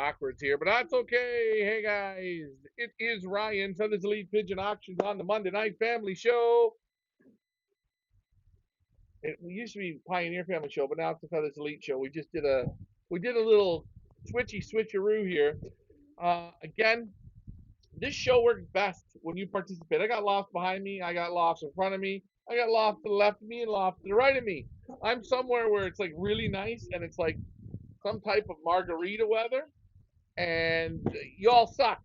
backwards here, but that's okay. Hey guys, it is Ryan, Feathers Elite Pigeon Auctions on the Monday Night Family Show. It used to be Pioneer Family Show, but now it's the Feathers Elite Show. We did a little switcheroo here. Again, this show works best when you participate. I got lofts behind me, I got lofts in front of me, I got lofts to the left of me and lofts to the right of me. I'm somewhere where it's like really nice and it's like some type of margarita weather, and you all suck.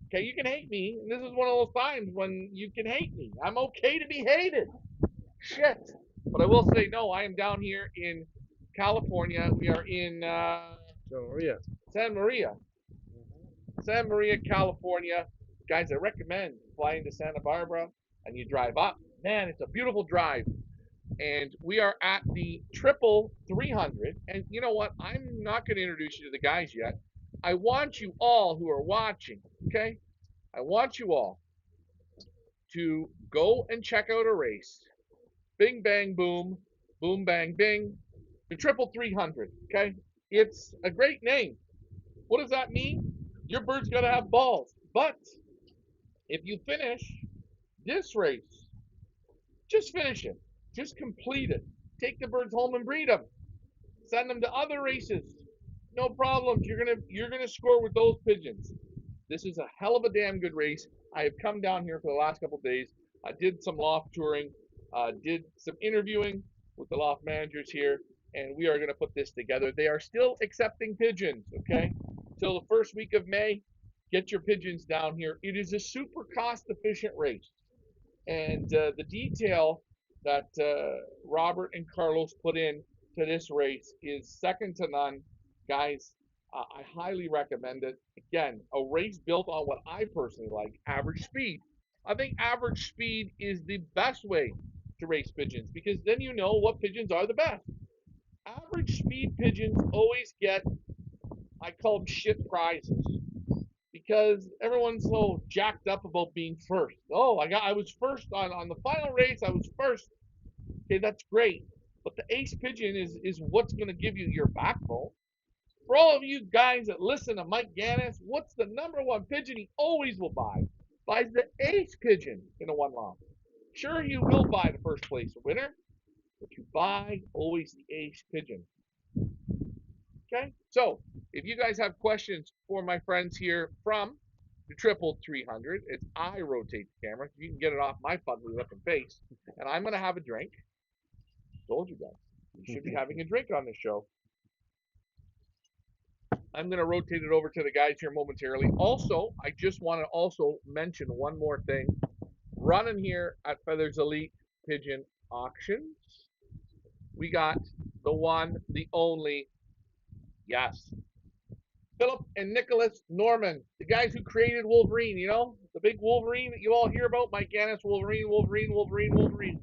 Okay, you can hate me. And this is one of those times when you can hate me. I'm okay to be hated. Shit. But I will say, no, I am down here in California. We are in Maria. San Maria. San Maria, California. Guys, I recommend flying to Santa Barbara and you drive up. Man, it's a beautiful drive. And we are at the triple 300. And you know what? I'm not going to introduce you to the guys yet. I want you all who are watching, okay? I want you all to go and check out a race. Bing, bang, boom, boom, bang, bing. The triple 300, okay? It's a great name. What does that mean? Your bird's got to have balls. But if you finish this race, just finish it. Just complete it. Take the birds home and breed them. Send them to other races. No problems. You're gonna score with those pigeons. This is a hell of a damn good race. I have come down here for the last couple of days. I did some loft touring, did some interviewing with the loft managers here, and we are going to put this together. They are still accepting pigeons, okay? Till the first week of May, get your pigeons down here. It is a super cost efficient race. And the detail that Robert and Carlos put in to this race is second to none. Guys, I highly recommend it. Again, a race built on what I personally like, average speed. I think average speed is the best way to race pigeons because then you know what pigeons are the best. Average speed pigeons always get, I call them shit prizes because everyone's so jacked up about being first. Oh, I was first on the final race. I was first. Okay, that's great. But the ace pigeon is what's going to give you your backbone. For all of you guys that listen to Mike Gannis, what's the number one pigeon he always will buy? Buys the ace pigeon in a one loft. Sure, you will buy the first place winner, but you buy always the ace pigeon. Okay? So, if you guys have questions for my friends here from the triple 300, it's I rotate the camera. You can get it off my fugly looking face. And I'm going to have a drink. Told you guys. You should be having a drink on this show. I'm going to rotate it over to the guys here momentarily. Also, I just want to also mention one more thing. Running here at Feathers Elite Pigeon Auctions, we got the one, the only, yes, Philip and Nicholas Norman, the guys who created Wolverine, you know, the big Wolverine that you all hear about, Mike Gannis, Wolverine, Wolverine, Wolverine, Wolverine.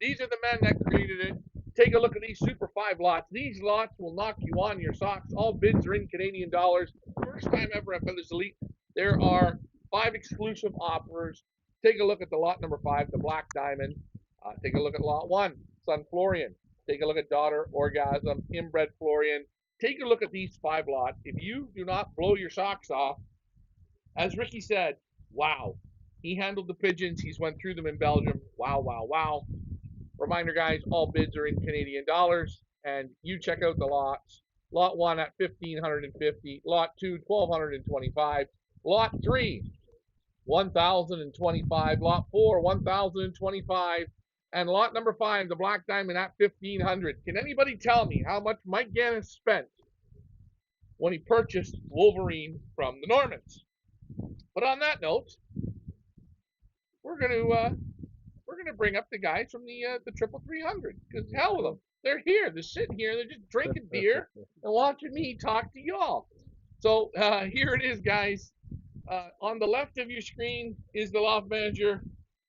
These are the men that created it. Take a look at these Super 5 lots. These lots will knock you on your socks. All bids are in Canadian dollars. First time ever at Feathers Elite. There are 5 exclusive offers. Take a look at the lot number 5, the Black Diamond. Take a look at lot 1, Sun Florian. Take a look at Daughter Orgasm, Inbred Florian. Take a look at these 5 lots. If you do not blow your socks off, as Ricky said, wow. He handled the pigeons. He's went through them in Belgium. Wow, wow, wow. Reminder, guys, all bids are in Canadian dollars, and you check out the lots. Lot 1 at 1,550, Lot 2, 1,225, Lot 3, 1,025, Lot 4, 1,025, and lot number 5, the Black Diamond at 1,500. Can anybody tell me how much Mike Gannis spent when he purchased Wolverine from the Normans? But on that note, we're gonna bring up the guys from the triple 300 because hell with them. They're here. They're sitting here. They're just drinking beer and watching me talk to y'all. So here it is, guys. On the left of your screen is the loft manager.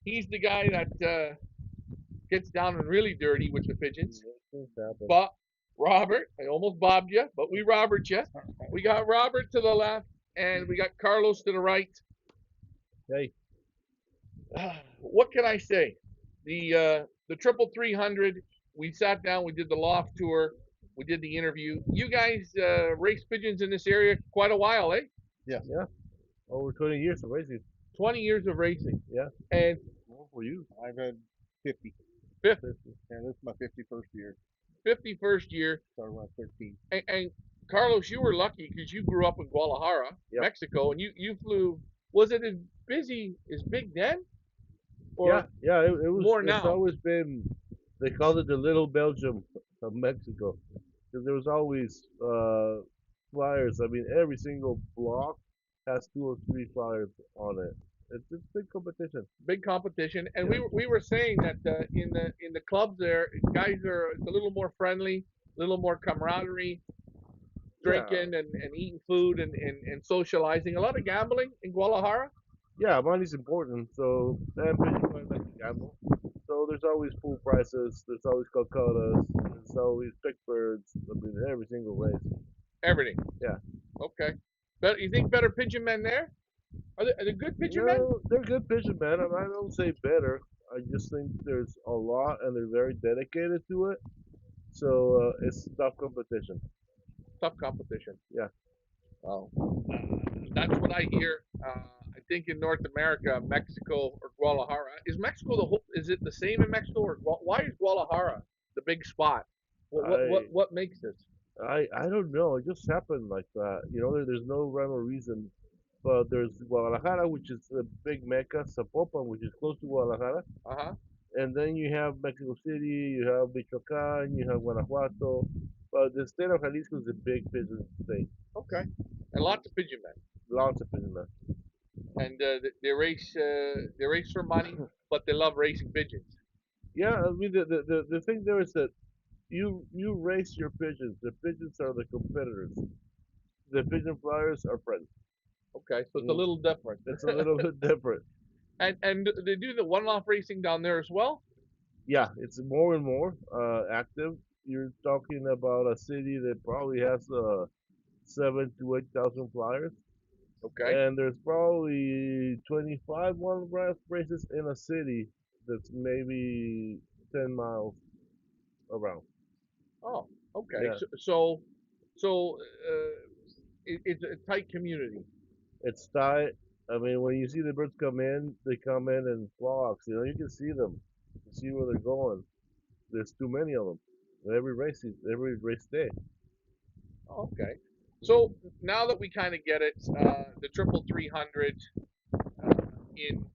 He's the guy that gets down and really dirty with the pigeons. But Robert, I almost bobbed you, but we Robert you. We got Robert to the left, and we got Carlos to the right. Hey. What can I say? The triple 300. We sat down. We did the loft tour. We did the interview. You guys race pigeons in this area quite a while, eh? Yeah. Over 20 years of racing. 20 years of racing. Yeah. And More for you. I've had 50. 50, 50. And this is my 51st year. 51st year. Started when I was 13. And Carlos, you were lucky because you grew up in Guadalajara, Yep. Mexico, and you flew. Was it as busy as big then? Or Yeah. It was. more It's now? always been. They called it the Little Belgium of Mexico, because there was always flyers. I mean, every single block has 2 or 3 flyers on it. It's big competition. Big competition, and Yeah. we were saying that in the clubs there, guys are it's a little more friendly, a little more camaraderie, Yeah. drinking and eating food and socializing. A lot of gambling in Guadalajara. Yeah, money's important. So, and people like to gamble. So there's always pool prices. There's always calculas. There's always pick birds. I mean, every single race. Everything. Yeah. Okay. But you think better pigeon men there? Are they good pigeon men? No, they're good pigeon men. I don't say better. I just think there's a lot, and they're very dedicated to it. So it's tough competition. Tough competition. Yeah. Oh. That's what I hear. I think in North America, Mexico or Guadalajara. Is Mexico the whole? Is it the same in Mexico or why is Guadalajara the big spot? What makes this? I don't know. It just happened like that. There's no rhyme or reason. But there's Guadalajara, which is the big Mecca, Zapopan, which is close to Guadalajara. Uh-huh. And then you have Mexico City, you have Michoacan, you have Guanajuato. But the state of Jalisco is a big pigeon state. Okay. And lots of pigeon men. Lots of pigeon men. And they race for money, but they love racing pigeons. Yeah, I mean the thing there is that you race your pigeons. The pigeons are the competitors. The pigeon flyers are friends. Okay, so it's a little different. It's a little bit different. And they do the one-off racing down there as well. Yeah, it's more and more active. You're talking about a city that probably has 7 to 8 thousand flyers, Okay. and there's probably 25 one-off races in a city that's maybe 10 miles around. Oh, okay. Yeah. So it's a tight community. It's tight. I mean, when you see the birds come in, they come in flocks. You can see them. You can see where they're going. There's too many of them. Every race day. Oh, okay. So now that we kind of get it, the triple 300 in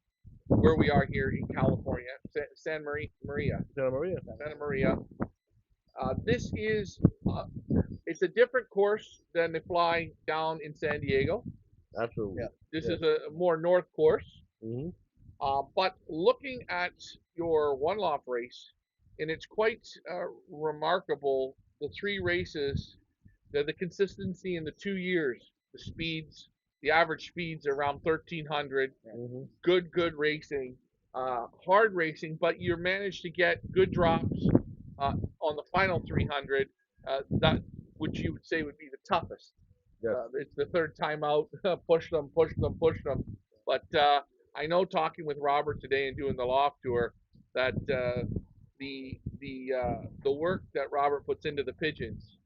where we are here in California, Santa Maria. Santa Maria. This is it's a different course than they fly down in San Diego. Absolutely. Yeah. This Yeah. is a more north course. Hmm. But looking at your one loft race, and it's quite remarkable the 3 races, the consistency in the 2 years, the speeds, the average speeds around 1300, Hmm. good racing, hard racing, but you managed to get good drops on the final 300, that which you would say would be the toughest. Yes. It's the third time out. Push them, push them, push them. But I know talking with Robert today and doing the loft tour that the work that Robert puts into the pigeons,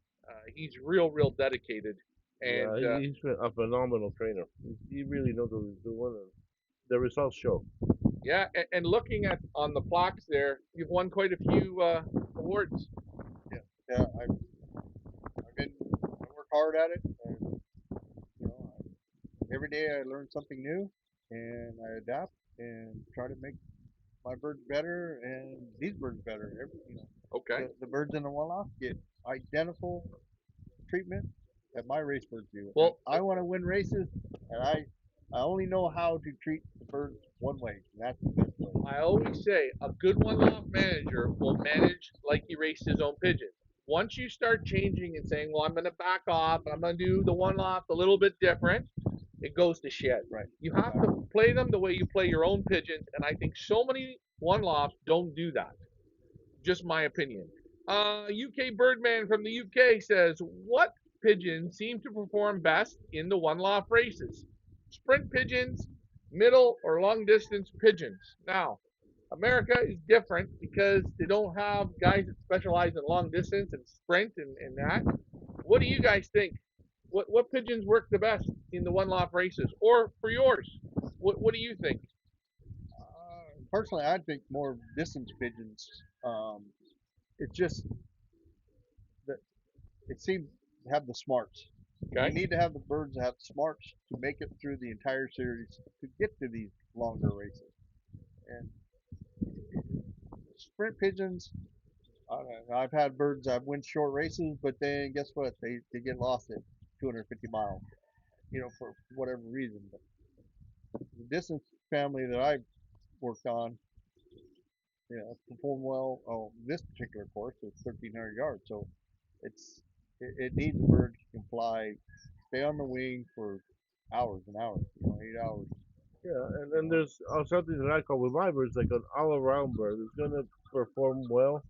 he's real dedicated. And Yeah, he's a phenomenal trainer. He really knows what he's doing, and the results show. yeah, and looking at on the plaques there, you've won quite a few awards. Yeah, I work hard at it. And, every day I learn something new, and I adapt and try to make my birds better and these birds better. Okay. The birds in the one-off get identical treatment that my race birds do. Well, I want to win races, and I only know how to treat the birds one way, and that's the best way. I always say a good one-off manager will manage like he raced his own pigeons. Once you start changing and saying, "Well, I'm going to back off, and I'm going to do the one-off a little bit different," it goes to shit. Right. You have to play them the way you play your own pigeons, and I think so many one-lofts don't do that. Just my opinion. UK Birdman from the UK says, "What pigeons seem to perform best in the one-loft races? Sprint pigeons, middle or long-distance pigeons?" Now, America is different because they don't have guys that specialize in long distance and sprint and that. What do you guys think? What pigeons work the best in the one loft races, or for yours? What do you think? Personally, I think more distance pigeons. It's just that it seems to have the smarts. You Okay, need to have the birds that have smarts to make it through the entire series to get to these longer races. And sprint pigeons, I've had birds that win short races, but then guess what? They get lost at 250 miles, for whatever reason. But the distance family that I've worked on, perform well. Oh, this particular course is 1,300 yards, so it needs a bird who can fly, stay on the wing for hours and hours, 8 hours. Yeah, and You then know, there's something that I call with my birds like an all-around bird. It's gonna perform well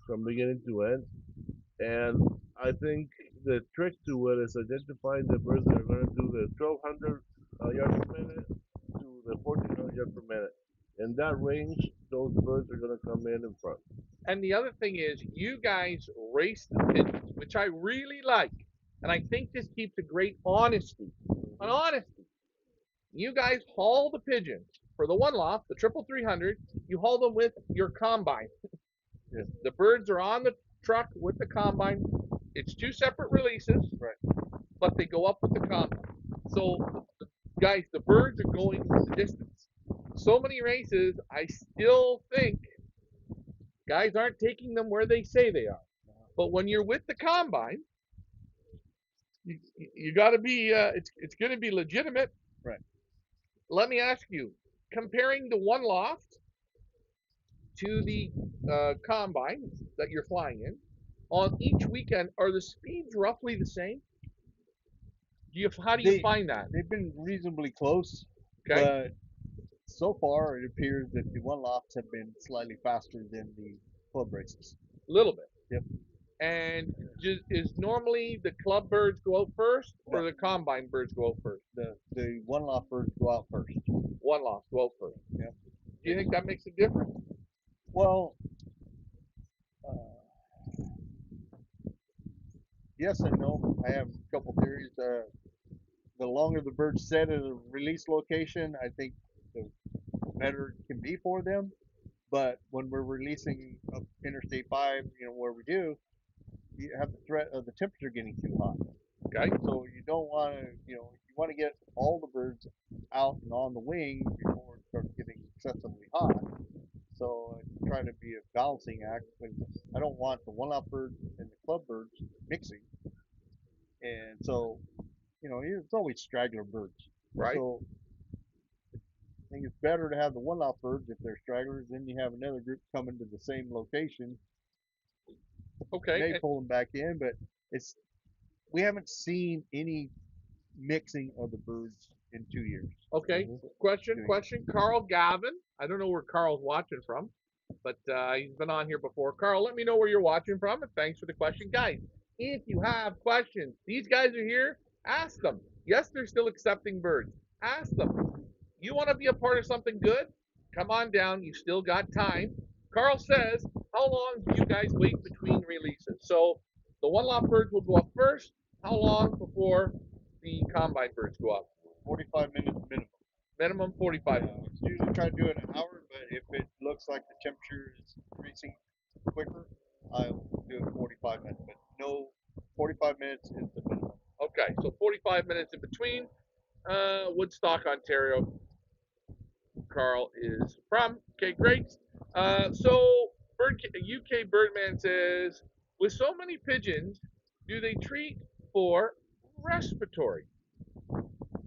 from beginning to end. And I think the trick to it is identifying the birds that are going to do the 1,200 yards per minute to the 1,400 yards per minute. In that range, those birds are going to come in front. and the other thing is, you guys race the pigeons, which I really like, and I think this keeps a great honesty. An Hmm. honesty. You guys haul the pigeons for the one loft, the triple 300. You haul them with your combine. Yeah, The birds are on the truck with the combine. It's two separate releases, right? but they go up with the combine. So, guys, the birds are going the distance. So many races, I still think guys aren't taking them where they say they are. But when you're with the combine, you got to be. It's going to be legitimate. Right. Let me ask you, comparing the one loft to the combine that you're flying in, on each weekend, are the speeds roughly the same? How do you They find that? they've been reasonably close, Okay, but so far it appears that the one lofts have been slightly faster than the club races. a little bit. Yep. And is normally the club birds go out first, or No, the combine birds go out first? the one loft birds go out first. One loft go out first. Yep. Do you think that makes a difference? Well, uh, yes and no. I have a couple theories. The longer the birds set at a release location, I think the better it can be for them. But when we're releasing up Interstate 5, where we do, you have the threat of the temperature getting too hot. Okay, So you don't want to, you want to get all the birds out and on the wing before it starts getting excessively hot. So I try to be a balancing act because I don't want the one-out birds and the club birds mixing. And so, it's always straggler birds. right. So I think it's better to have the one-out birds if they're stragglers. Then you have another group coming to the same location. Okay, May pull them back in, but it's we haven't seen any mixing of the birds in 2 years. okay. hmm Doing it. Question. Carl Gavin. I don't know where Carl's watching from, but he's been on here before. Carl, let me know where you're watching from, and thanks for the question, guys. If you have questions, these guys are here. Ask them. Yes, they're still accepting birds. Ask them. You want to be a part of something good? Come on down. You still got time. Carl says, how long do you guys wait between releases? So the one lot birds will go up first. How long before the combine birds go up? 45 minutes minimum. Minimum 45 Yeah, minutes. it's usually try to do it an hour, but if it looks like the temperature is increasing quicker, I'll do it 45 minutes. But no, 45 minutes is the minimum. Okay, so 45 minutes in between. Woodstock, Ontario. Carl is from. Okay, great. So UK Birdman says, with so many pigeons, do they treat for respiratory?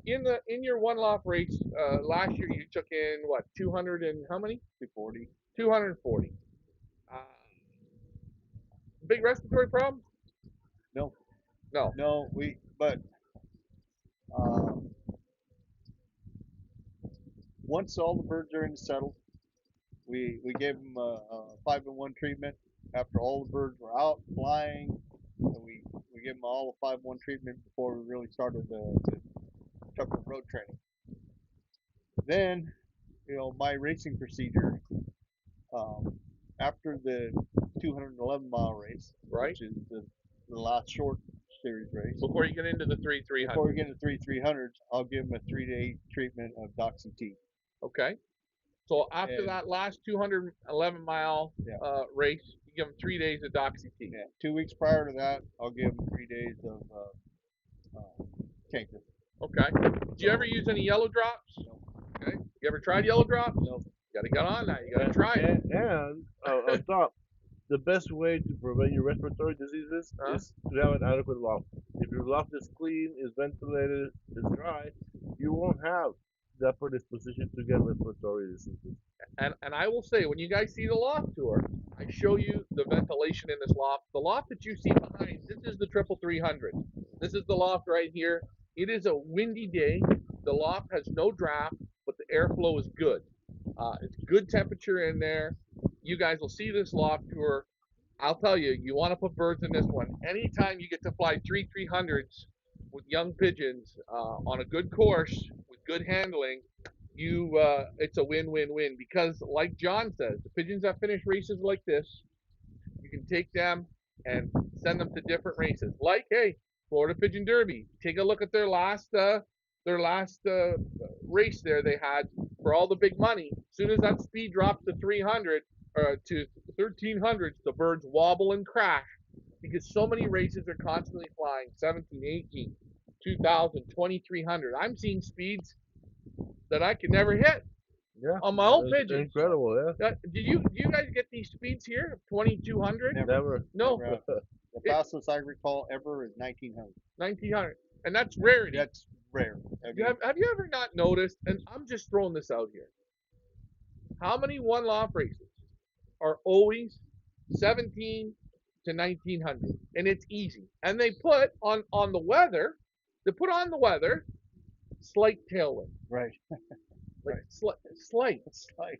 In your one loft race last year, you took in what 200 and how many? 240. 240. Uh, big respiratory problem? No, No. no, but uh, once all the birds are in the settle, we gave them a 5-in-1 treatment after all the birds were out flying. And we gave them all a 5-in-1 treatment before we really started the tougher road training. Then, my racing procedure after the 211-mile race, Right. which is the last short series race, Before you get into the before we 300. get into 300s, I'll give them a 3-day treatment of Doxy T. Okay. So after And that last 211-mile yeah, race, you give them 3 days of Doxy T. yeah, 2 weeks prior to that, I'll give them 3 days of canker. Okay. Do you ever use any yellow drops? No. Okay. You ever tried yellow drops? No. You gotta get on that. You gotta try it. And on top, the best way to prevent your respiratory diseases Huh? is to have an adequate loft. If your loft is clean, is ventilated, is dry, you won't have that predisposition to get respiratory diseases. And I will say, when you guys see the loft tour, I show you the ventilation in this loft. The loft that you see behind, this is the triple 300. This is the loft right here. It is a windy day. The loft has no draft, but the airflow is good. It's good temperature in there. You guys will see this loft tour. I'll tell you, you want to put birds in this one. Anytime you get to fly 300s with young pigeons on a good course with good handling, it's a win-win-win because, like John says, the pigeons that finish races like this, you can take them and send them to different races. Like, hey, Florida Pigeon Derby. Take a look at their last race there they had for all the big money. As soon as that speed drops to 300 or to 1300s, the birds wobble and crash because so many races are constantly flying 17, 18, 2000, 2300. I'm seeing speeds that I could never hit Yeah, on my own it's pigeons. incredible. Yeah, Do you guys get these speeds here? 2200? never. No, Never have. The fastest I recall ever is 1900. 1900, and that's rarity. That's rare. I mean, Have you ever not noticed? And I'm just throwing this out here. How many one loft races are always 17 to 1900, and it's easy. And they put on the weather. They put on the weather slight tailwind, right. like Right. slight. It's like,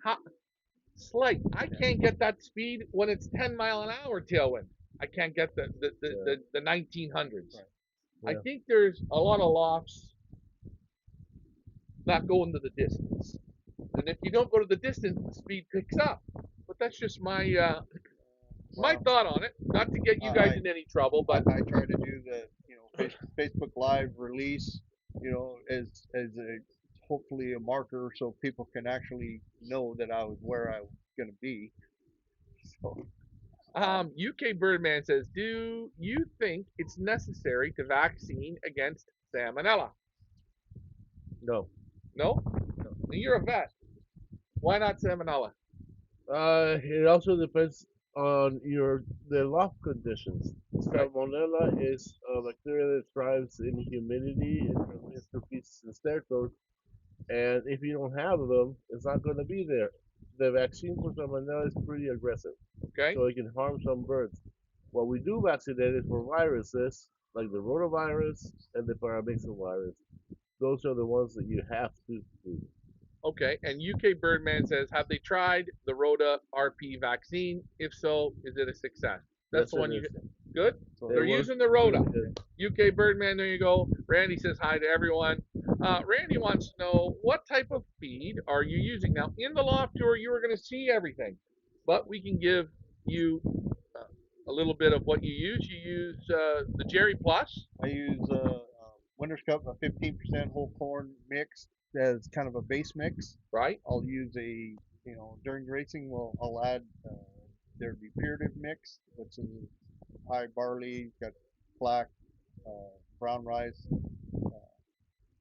Slight. I can't get that speed when it's 10-mile-an-hour tailwind. I can't get the 1900s. Right. I Yeah. think there's a lot of lofts not going to the distance, and if you don't go to the distance, the speed picks up. But that's just my well, thought on it. Not to get you guys I, in any trouble, I, but I try to do the Facebook Live release, as a hopefully a marker so people can actually know that I was where I was going to be. So UK Birdman says, do you think it's necessary to vaccine against salmonella? No. No. You're a vet. Why not salmonella? It also depends on the loft conditions. Okay. Salmonella is a bacteria that thrives in humidity and transmits through feces and stercodes. And if you don't have them, it's not going to be there. The vaccine for salmonella is pretty aggressive, Okay. so it can harm some birds. What we do vaccinate is for viruses like the rotavirus and the paramyxovirus. Those are the ones that you have to do. Okay. And UK Birdman says, have they tried the Rota RP vaccine? If so, is it a success? That's Yes, the it one you is. good. so They're It works using the Rota. really good. UK Birdman, there you go. Randy says hi to everyone. Randy wants to know what type of feed are you using? Now, in the loft tour, you are going to see everything, but we can give you a little bit of what you use. You use the Jerry Plus, I use Winter's Cup, a 15% whole corn mix as kind of a base mix. right? I'll use during racing, I'll add their depurative mix, which is high barley, got black, brown rice,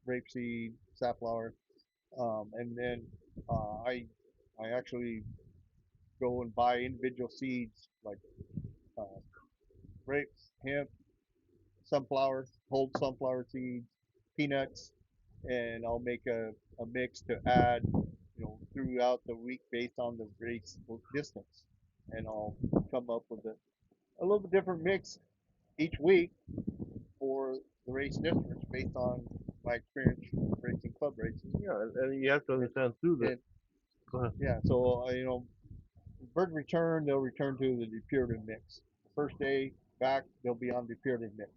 rapeseed, safflower, and then I actually go and buy individual seeds like uh, grapes, hemp, sunflower, whole sunflower seeds, peanuts, and I'll make a mix to add, throughout the week based on the race distance, and I'll come up with a little bit different mix each week for the race distance based on my experience racing club races. Yeah, and you have to understand too that. And Go ahead. yeah, so bird return, they'll return to the depurative mix. First day back, they'll be on depurative mix.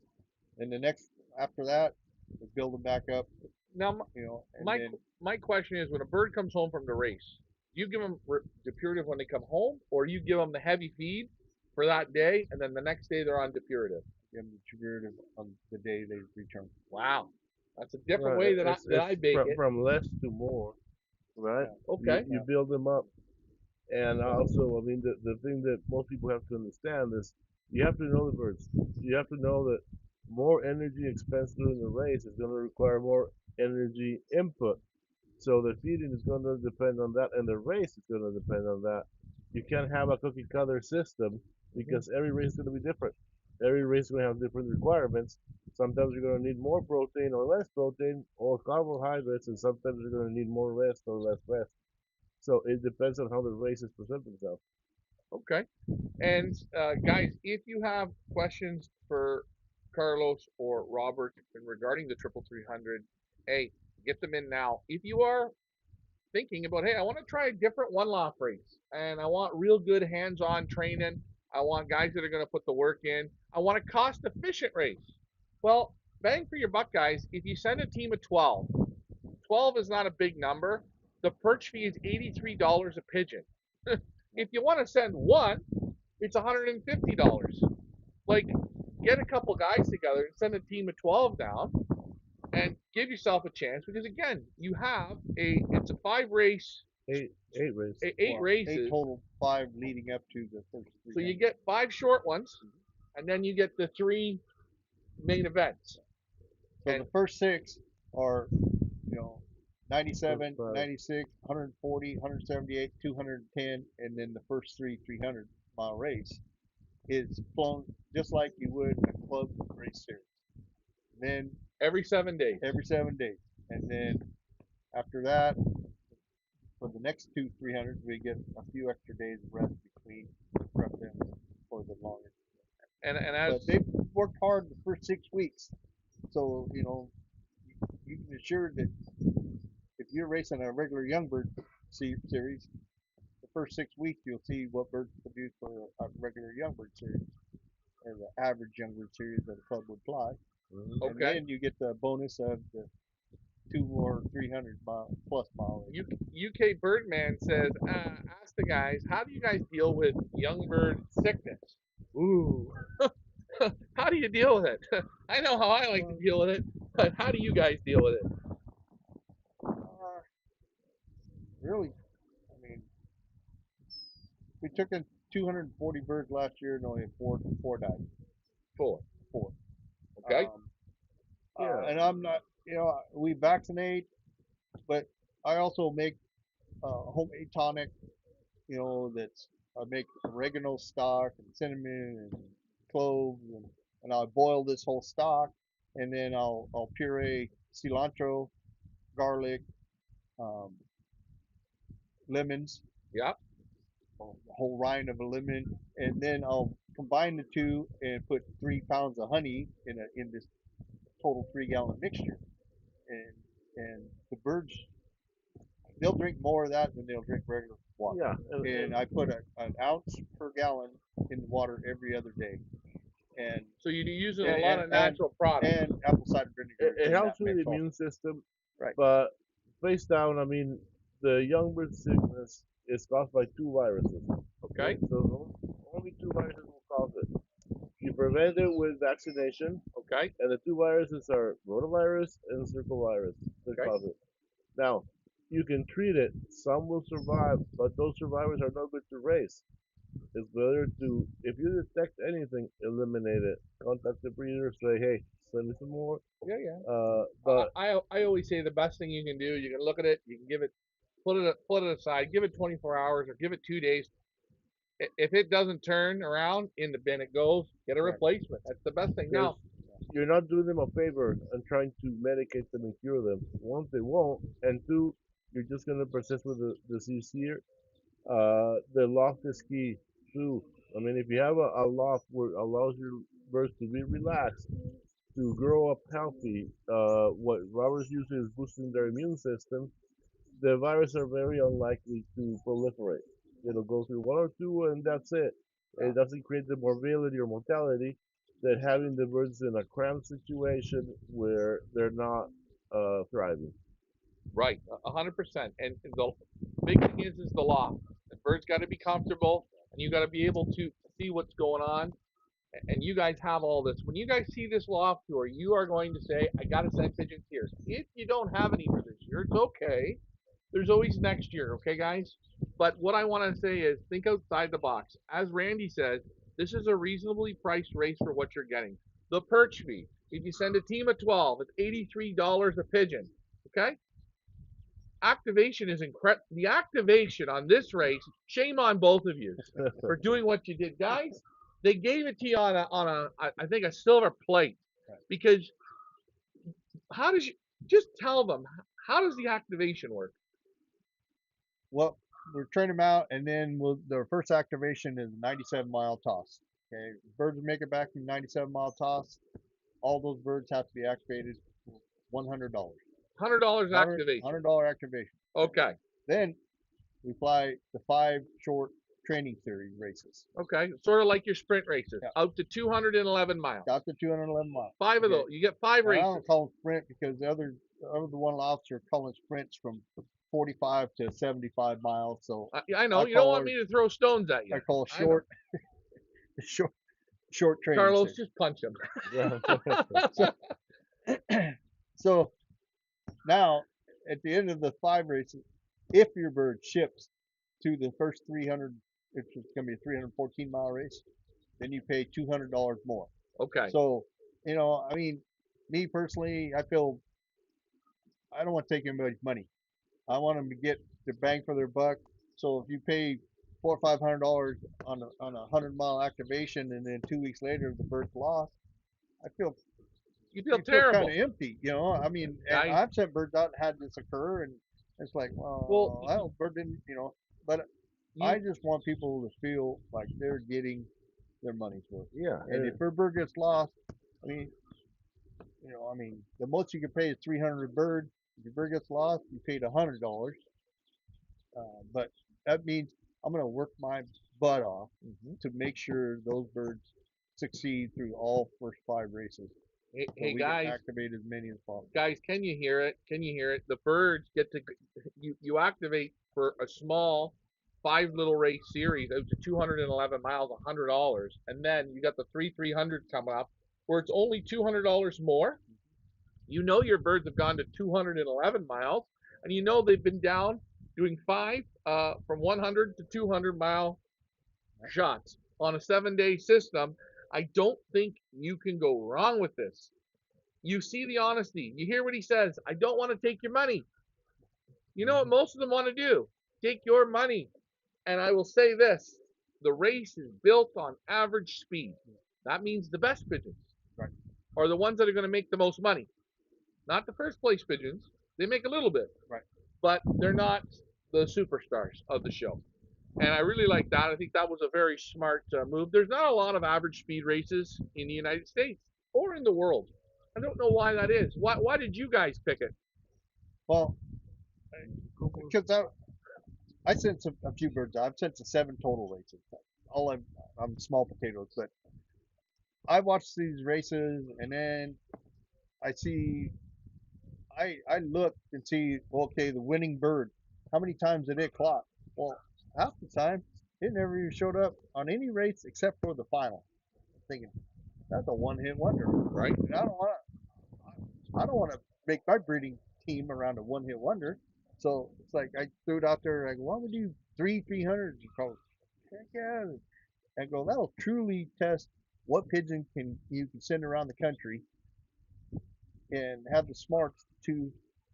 And the next after that, we build them back up, Now, and my then my question is, when a bird comes home from the race, you give them depurative when they come home, or you give them the heavy feed for that day, and then the next day they're on depurative. Give them the curative on the day they return. Wow, that's a different Right. way that I It's bake it. from less to more, right? Yeah, Okay. You yeah. build them up. And also, I mean, the thing that most people have to understand is you have to know the birds. You have to know that more energy expense during the race is going to require more energy input. So the feeding is going to depend on that, and the race is going to depend on that. You can't have a cookie cutter system Hmm. because every race is going to be different. Every race is going to have different requirements. Sometimes you're going to need more protein or less protein or carbohydrates, and sometimes you're going to need more rest or less rest. So it depends on how the races present themselves. Okay. And guys, if you have questions for Carlos or Robert regarding the triple 300, hey, get them in now. If you are thinking about, hey, I want to try a different one loft race and I want real good hands on training, I want guys that are going to put the work in, I want a cost efficient race. Well, bang for your buck, guys. If you send a team of 12, 12 is not a big number. The perch fee is $83 a pigeon. If you want to send one, it's $150. Like, get a couple guys together and send a team of 12 down and give yourself a chance because again, you have it's a five race, Eight races. eight Well, eight races, total, 5 leading up to the first so you 300. get five short ones, and then you get the three main events. So And the first 6 are, you know, First 97, five. 96, 140, 178, 210, and then the first 300-mile race is flown just like you would a club race series. Then every 7 days. every 7 days, and then after that, for the next 300s, we get a few extra days of rest between prep them for the longer. And But as they've worked hard the first 6 weeks, so you can assure that if you're racing a regular young bird series, the first 6 weeks you'll see what birds produce for a regular young bird series or the average young bird series that a club would fly, Mm-hmm. and okay, then you get the bonus of the 2 more 300 plus mile races. UK Birdman says, ask the guys, how do you guys deal with young bird sickness? Ooh, how do you deal with it? I know how I like to deal with it, but how do you guys deal with it? Uh, really, I mean, we took in 240 birds last year and only four died. Four. Four. Okay. Yeah. And I'm not, we vaccinate, but I also make homemade tonic. That's I make oregano stock and cinnamon and cloves, and I boil this whole stock, and then I'll puree cilantro, garlic, um, lemons, Yeah. a whole rind of a lemon, and then I'll combine the two and put 3 pounds of honey in this total 3 gallon mixture, and the birds they'll drink more of that than they'll drink regular water. Yeah. And I put an ounce per gallon in the water every other day, and So you're using a and lot and of and, natural products. and apple cider vinegar it in that helps with the mix also. immune system, Right. but face down, I mean, the young bird sickness is caused by two viruses. Okay. So only two viruses will cause it. You prevent it with vaccination, Okay. and the two viruses are rotavirus and circovirus that Okay. cause it. Now, you can treat it. Some will survive, but those survivors are not good to race. It's better to, if you detect anything, eliminate it. Contact the breeder, say, hey, send me some more. Yeah, yeah. But I always say the best thing you can do, you can look at it, you can give it, put it aside, give it 24 hours or give it 2 days. If it doesn't turn around, in the bin it goes. Get a Right. replacement. That's the best thing. because Now, you're not doing them a favor and trying to medicate them and cure them. One, they won't, and two, you're just gonna persist with the disease here. The loft is key too. I mean, if you have a loft where allows your birds to be relaxed, to grow up healthy, what Robert's using is boosting their immune system. The viruses are very unlikely to proliferate. It'll go through one or two, and that's it. yeah. It doesn't create the morbidity or mortality that having the birds in a cramped situation where they're not thriving. Right, 100%. And the big thing is the loft. The bird's got to be comfortable, and you got to be able to see what's going on. And you guys have all this. When you guys see this loft tour, you are going to say, "I got to send pigeons here." If you don't have any for this year, it's okay. There's always next year, okay, guys? But what I want to say is think outside the box. As Randy says, this is a reasonably priced race for what you're getting. The perch fee, if you send a team of 12, it's $83 a pigeon, okay? Activation is incredible. The activation on this race, shame on both of you for doing what you did, guys. They gave it to you on I think a silver plate because how does you just tell them how does the activation work? Well, we're training them out, and then their first activation is a 97-mile toss. Okay, birds make it back from 97-mile toss. All those birds have to be activated for $100. $100 activation. $100 activation. Okay. Then we fly the 5 short training series races. Okay. Sort of like your sprint races, Yeah. out to 211 miles. Got to 211 miles. 5 of those. You get 5 And I races. don't call them sprint because the other one officer calling sprints from 45 to 75 miles. So I know. I You don't call want it- me to throw stones at you. I call I know. short, short training. Carlos, series. just punch him. So now at the end of the 5 races, if your bird ships to the first 300, if it's going to be a 314-mile race, then you pay $200 more. Okay. So, I mean, me personally, I feel I don't want to take anybody's money. I want them to get the bang for their buck. So if you pay $400 or $500 on a 100-mile activation, and then 2 weeks later the bird's lost, I feel You feel kind terrible. of empty. I mean, and Yeah, I've sent birds out and had this occur, and it's like, well, I don't bird didn't, but I just want people to feel like they're getting their money's worth. Yeah. And if your bird gets lost, I mean, the most you can pay is 300 a bird. If your bird gets lost, you paid $100. But that means I'm going to work my butt off to make sure those birds succeed through all first 5 races. Hey, So hey we guys, can activate as many as possible. guys, can you hear it? Can you hear it? The birds get to you activate for a small 5 little race series out to 211 miles, $100, and then you got the 300 coming up where it's only $200 more. You know your birds have gone to 211 miles, and you know they've been down doing 5 from 100 to 200-mile shots on a 7-day system. I don't think you can go wrong with this. You see the honesty. You hear what he says. I don't want to take your money. You know what most of them want to do? Take your money. And I will say this, the race is built on average speed. That means the best pigeons are the ones that are going to make the most money. Not the first place pigeons. They make a little bit. Right. But they're not the superstars of the show. And I really like that. I think that was a very smart move. There's not a lot of average speed races in the United States or in the world. I don't know why that is. Why did you guys pick it? Well, because I sent a few birds. I've sent to 7 total races. All I'm small potatoes, but I watch these races, and then I see, I look and see, okay, the winning bird. How many times did it clock? Well, half the time it never even showed up on any race except for the final. I'm thinking that's a one-hit wonder, Right. And I don't want to make my breeding team around a one-hit wonder. So it's like I threw it out there. Like, why would we do 300s? You go, heck yeah. And go, that'll truly test what pigeon you can send around the country and have the smarts to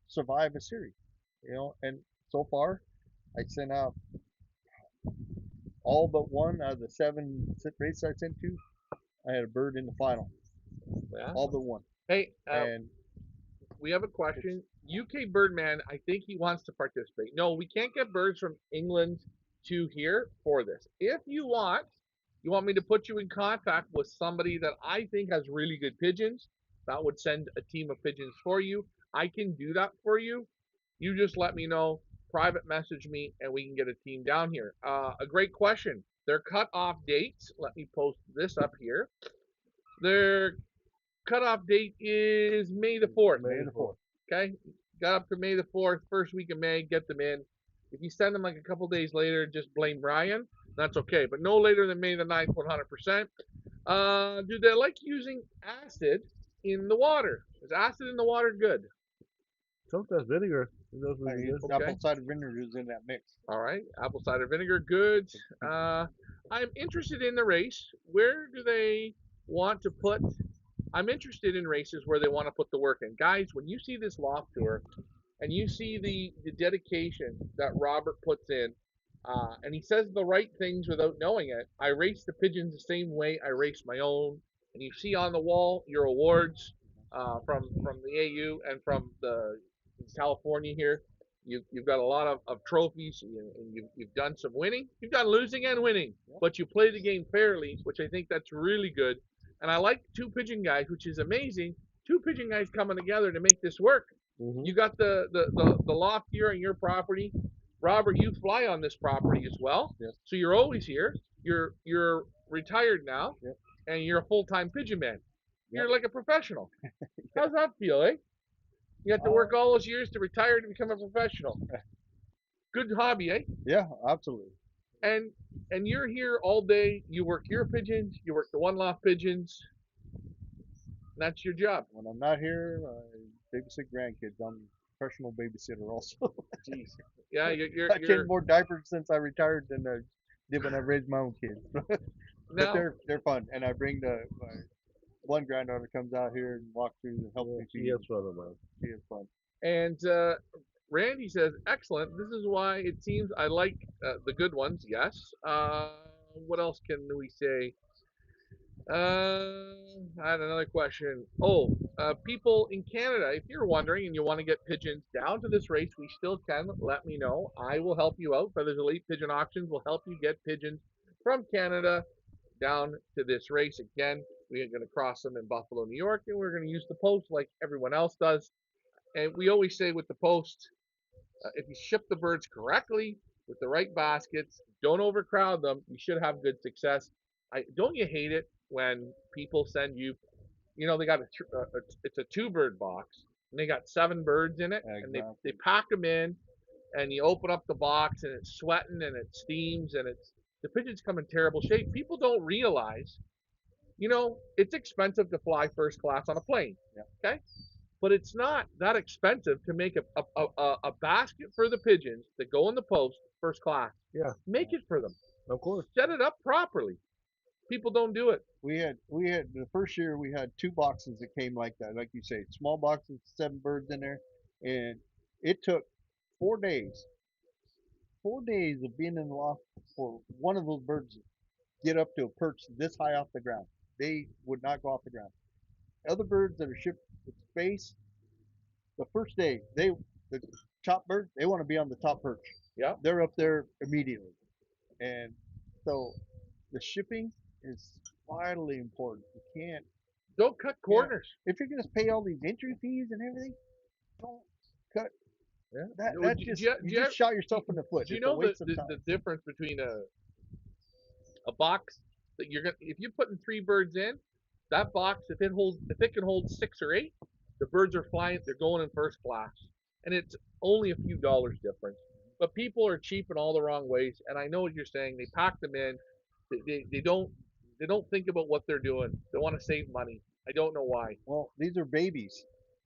survive a series. And so far I sent out all but one out of the 7 races I sent to. I had a bird in the final. Yeah. All but one. Hey, And we have a question. UK Birdman, I think he wants to participate. No, we can't get birds from England to here for this. If you want me to put you in contact with somebody that I think has really good pigeons that would send a team of pigeons for you, I can do that for you. You just let me know, private message me, and we can get a team down here. A great question. Their cutoff dates, let me post this up here. Their cutoff date is May the 4th. May the 4th. Okay? got up to May the 4th, first week of May, get them in. If you send them like a couple days later, just blame Brian. That's okay, but no later than May the 9th, 100%. Do they like using acid in the water? Is acid in the water good? Sometimes vinegar. It does really good. Okay. Apple cider vinegar is in that mix. All right, apple cider vinegar, good. I'm interested in the race. Where do they want to put? I'm interested in races where they want to put the work in. Guys, when you see this loft tour, and you see the dedication that Robert puts in, and he says the right things without knowing it. I race the pigeons the same way I race my own, and you see on the wall your awards from the AU and from the California here. You've got a lot of trophies, and you've done some winning. You've done losing and winning, but you play the game fairly, which I think that's really good. And I like two pigeon guys, which is amazing. Two pigeon guys coming together to make this work. Mm-hmm. You got the loft here on your property. Robert, you fly on this property as well. Yes. So you're always here. You're retired now, Yep. and you're a full-time pigeon man. You're Yep. like a professional. How's that feel, eh? You have to work all those years to retire to become a professional. Good hobby, eh? Yeah, absolutely. And and you're here all day. You work your pigeons. You work the one loft pigeons. That's your job. When I'm not here, I babysit grandkids. I'm a professional babysitter also. Jeez. Yeah, I changed more diapers since I retired than I did when I raised my own kids. But now. they're fun, and I bring my one granddaughter comes out here and walks through and helps me She feed. has fun, man. She is fun. And Randy says, excellent. This is why it seems I like the good ones. Yes. What else can we say? I had another question. Oh, people in Canada, if you're wondering and you want to get pigeons down to this race, we still can. Let me know. I will help you out. Feathers Elite Pigeon Auctions will help you get pigeons from Canada down to this race. Again, we are going to cross them in Buffalo, New York, and we're going to use the post like everyone else does. And we always say with the post, if you ship the birds correctly with the right baskets, don't overcrowd them, you should have good success. Don't you hate it when people send you, they got it's a 2 bird box and they got 7 birds in it, and they pack them in, and you open up the box and it's sweating and it steams and the pigeons come in terrible shape. People don't realize, it's expensive to fly first class on a plane. Yeah. Okay, but it's not that expensive to make a basket for the pigeons that go in the post first class. Yeah. Make it for them. Of course. Set it up properly. People don't do it. We had the first year we had 2 boxes that came like that, like you say, small boxes, 7 birds in there, and it took 4 days. 4 days of being in the loft for one of those birds to get up to a perch this high off the ground. They would not go off the ground. Other birds that are shipped with space, the first day, the top bird, they want to be on the top perch. Yeah. They're up there immediately. And so the shipping is vitally important. You can't. Don't cut corners. If you're going to pay all these entry fees and everything, don't cut. Yeah. That's just, you just shot yourself in the foot. Do you It's a know waste of the time. difference between a box that if you're putting 3 birds in, that box, if it can hold 6 or 8, the birds are flying, they're going in first class. And it's only a few dollars difference. But people are cheap in all the wrong ways, and I know what you're saying. They pack them in. They don't think about what they're doing. They want to save money. I don't know why. Well, these are babies.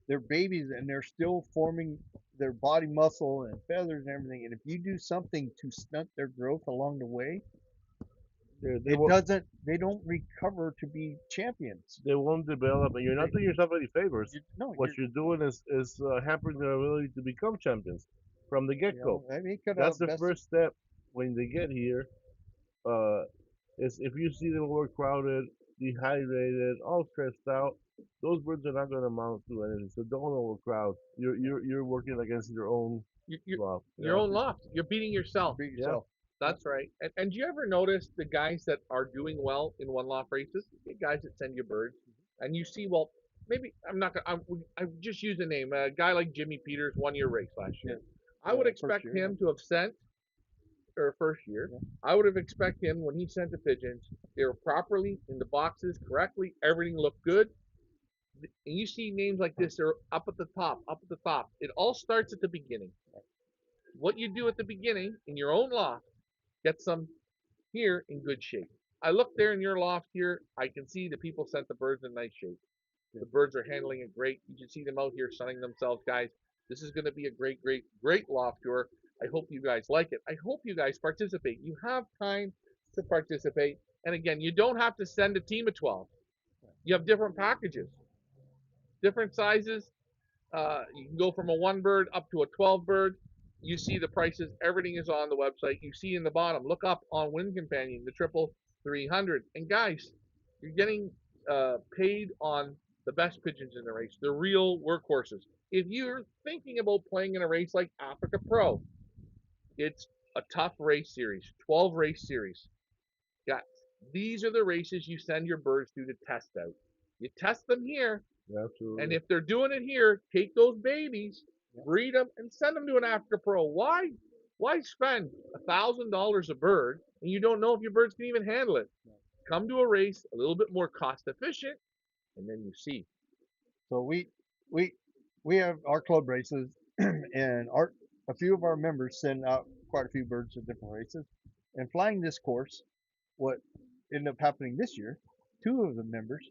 They're babies, and they're still forming their body muscle and feathers and everything. And if you do something to stunt their growth along the way, they don't recover to be champions. They won't develop, and you're not doing yourself any favors. What you're doing is hampering their ability to become champions from the get-go. That's the first step when they get here. Is if you see them overcrowded, dehydrated, all stressed out, those birds are not going to amount to anything. So don't overcrowd. You're working against your own loft. Your own loft. You're beating yourself. Beat yourself. That's right. And do you ever notice the guys that are doing well in one loft races? The guys that send you birds, and you see, well, maybe I'm not gonna. I just use a name. A guy like Jimmy Peters, 1-year race last year. I would expect him to have sent, or first year. I would have expected him when he sent the pigeons, they were properly in the boxes correctly. Everything looked good. and you see names like this, they're up at the top, up at the top. It all starts at the beginning. What you do at the beginning in your own loft gets them here in good shape. I look there in your loft here. I can see the people sent the birds in nice shape. The birds are handling it great. You can see them out here sunning themselves, guys. This is going to be a great, great, great loft tour. I hope you guys like it. I hope you guys participate. You have time to participate. And again, you don't have to send a team of 12. You have different packages, different sizes. You can go from a one bird up to a 12 bird. You see the prices. Everything is on the website. You see in the bottom. Look up on Wind Companion, the triple 300. And guys, you're getting paid on the best pigeons in the race, the real workhorses. If you're thinking about playing in a race like Africa Pro, it's a tough race series, 12 race series. Guys, these are the races you send your birds to test out. You test them here, Absolutely. and if they're doing it here, take those babies, breed them, and send them to an Africa Pro. Why? Why spend $1,000 a bird and you don't know if your birds can even handle it? Come to a race a little bit more cost efficient, and then you see. So we we have our club races, and a few of our members send out quite a few birds to different races. And flying this course, what ended up happening this year, two of the members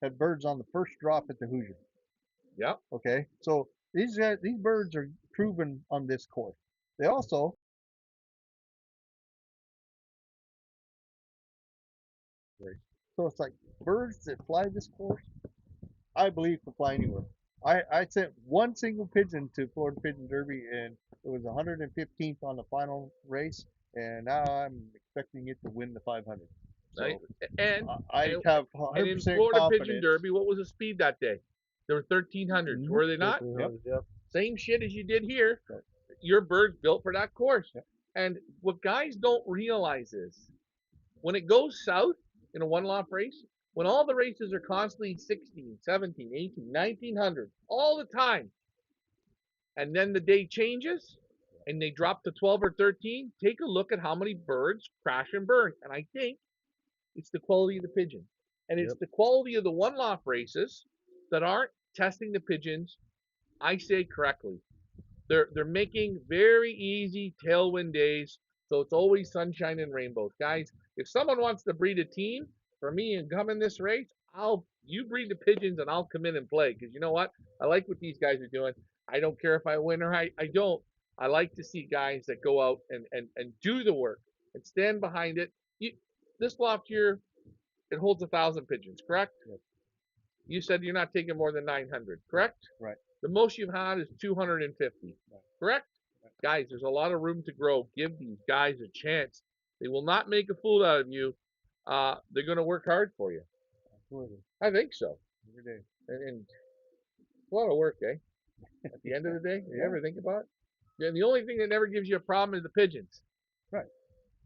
had birds on the first drop at the Hoosier. Yep. Okay, so these birds are proven on this course. They also so it's like birds that fly this course, I believe, can fly anywhere. I sent one single pigeon to Florida Pigeon Derby, and it was 115th on the final race, and now I'm expecting it to win the 500. Right? So And I and, have and in 100% Florida Pigeon confidence. Derby, what was the speed that day? There were 1300s, were they not? Yep. Yep. Same shit as you did here. Right. Your bird's built for that course. Yep. And what guys don't realize is when it goes south in a one loft race, when all the races are constantly 16, 17, 18, 1900 all the time, and then the day changes and they drop to 12 or 13, take a look at how many birds crash and burn. And I think it's the quality of the pigeon. And it's Yep. the quality of the one loft races that aren't testing the pigeons, I say, correctly. They're making very easy tailwind days, so it's always sunshine and rainbows. Guys, if someone wants to breed a team for me and come in this race, you breed the pigeons and I'll come in and play. Because you know what? I like what these guys are doing. I don't care if I win or I don't. I like to see guys that go out and do the work and stand behind it. This loft here, it holds 1,000 pigeons, correct? Yes. You said you're not taking more than 900, correct? Right. The most you've had is 250, Right. correct? Right. Guys, there's a lot of room to grow. Give these guys a chance. They will not make a fool out of you. They're going to work hard for you. Absolutely. I think so. Every day. And it's a lot of work, eh? At the end of the day, you Yeah. ever think about it? And the only thing that never gives you a problem is the pigeons. Right.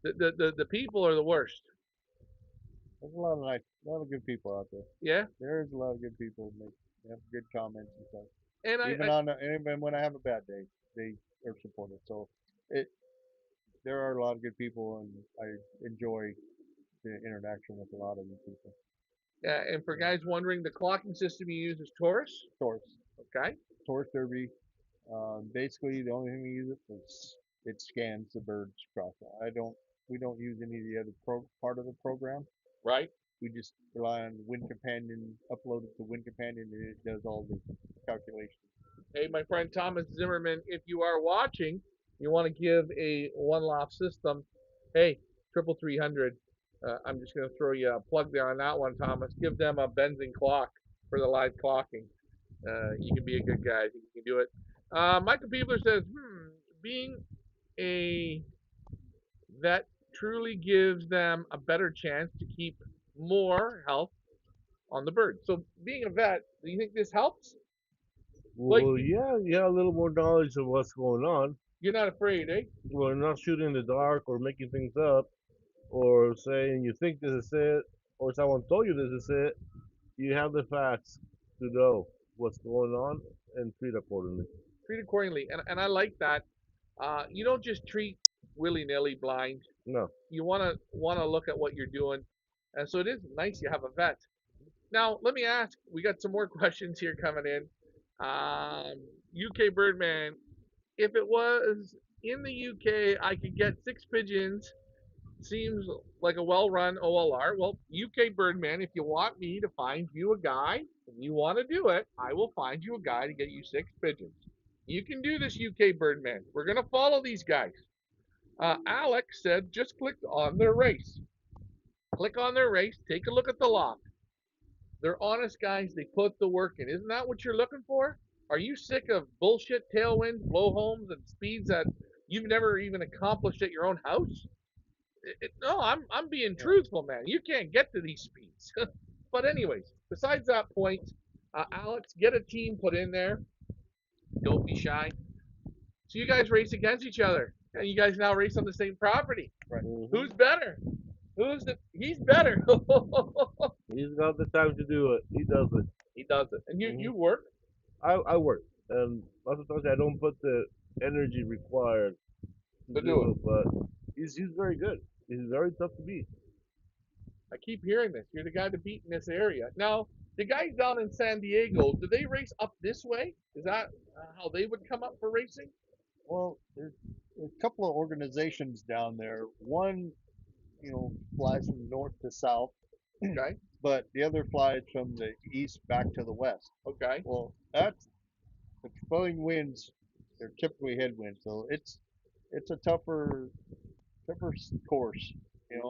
The people are the worst. There's a lot of good people out there. Yeah. There's a lot of good people they have good comments and stuff. And Even when I have a bad day, they are supportive. So there are a lot of good people, and I enjoy the interaction with a lot of these people. and for guys wondering, the clocking system you use is Taurus. Taurus, Okay. Taurus Derby. Basically, the only thing we use it is it scans the birds across. We don't use any of the other part of the program. Right. We just rely on Wind Companion, upload it to Wind Companion, and it does all the calculations. Hey, my friend Thomas Zimmerman, if you are watching, you want to give a one loft system, hey, triple 300. I'm just going to throw you a plug there on that one, Thomas. Give them a benzene clock for the live clocking. You can be a good guy. I think you can do it. Michael Peebler says, being a vet truly gives them a better chance to keep more health on the bird. So being a vet, do you think this helps? Well, yeah, you have a little more knowledge of what's going on. You're not afraid, eh? We're not shooting in the dark or making things up or saying you think this is it or someone told you this is it. You have the facts to know what's going on and treat accordingly. Treat accordingly, and I like that. You don't just treat willy nilly blind. No. You wanna look at what you're doing, and so it is nice you have a vet. Now, let me ask. We got some more questions here coming in. UK Birdman, if it was in the UK, I could get 6 pigeons. Seems like a well-run OLR. Well, UK Birdman, if you want me to find you a guy and you want to do it, I will find you a guy to get you 6 pigeons. You can do this, UK Birdman. We're gonna follow these guys. Alex said just click on their race. Click on their race. Take a look at the lock. They're honest guys. They put the work in. Isn't that what you're looking for? Are you sick of bullshit tailwinds, blowhomes, and speeds that you've never even accomplished at your own house? No, I'm being truthful, man. You can't get to these speeds. But anyways, besides that point, Alex, get a team put in there. Don't be shy. So you guys race against each other, and you guys now race on the same property. Right. Who's better? Who's the? He's better. He's got the time to do it. He does it. He does it, and you Mhm. you work I work, and lots of times I don't put the energy required to to do do it. it, but he's very good. He's very tough to beat. I keep hearing this. You're the guy to beat in this area. Now, the guys down in San Diego, do they race up this way? Is that how they would come up for racing? Well, there's a couple of organizations down there. One, flies from north to south, Okay. but the other flies from the east back to the west. Okay. Well, that's the prevailing winds. They're typically headwinds, so it's a tougher course. And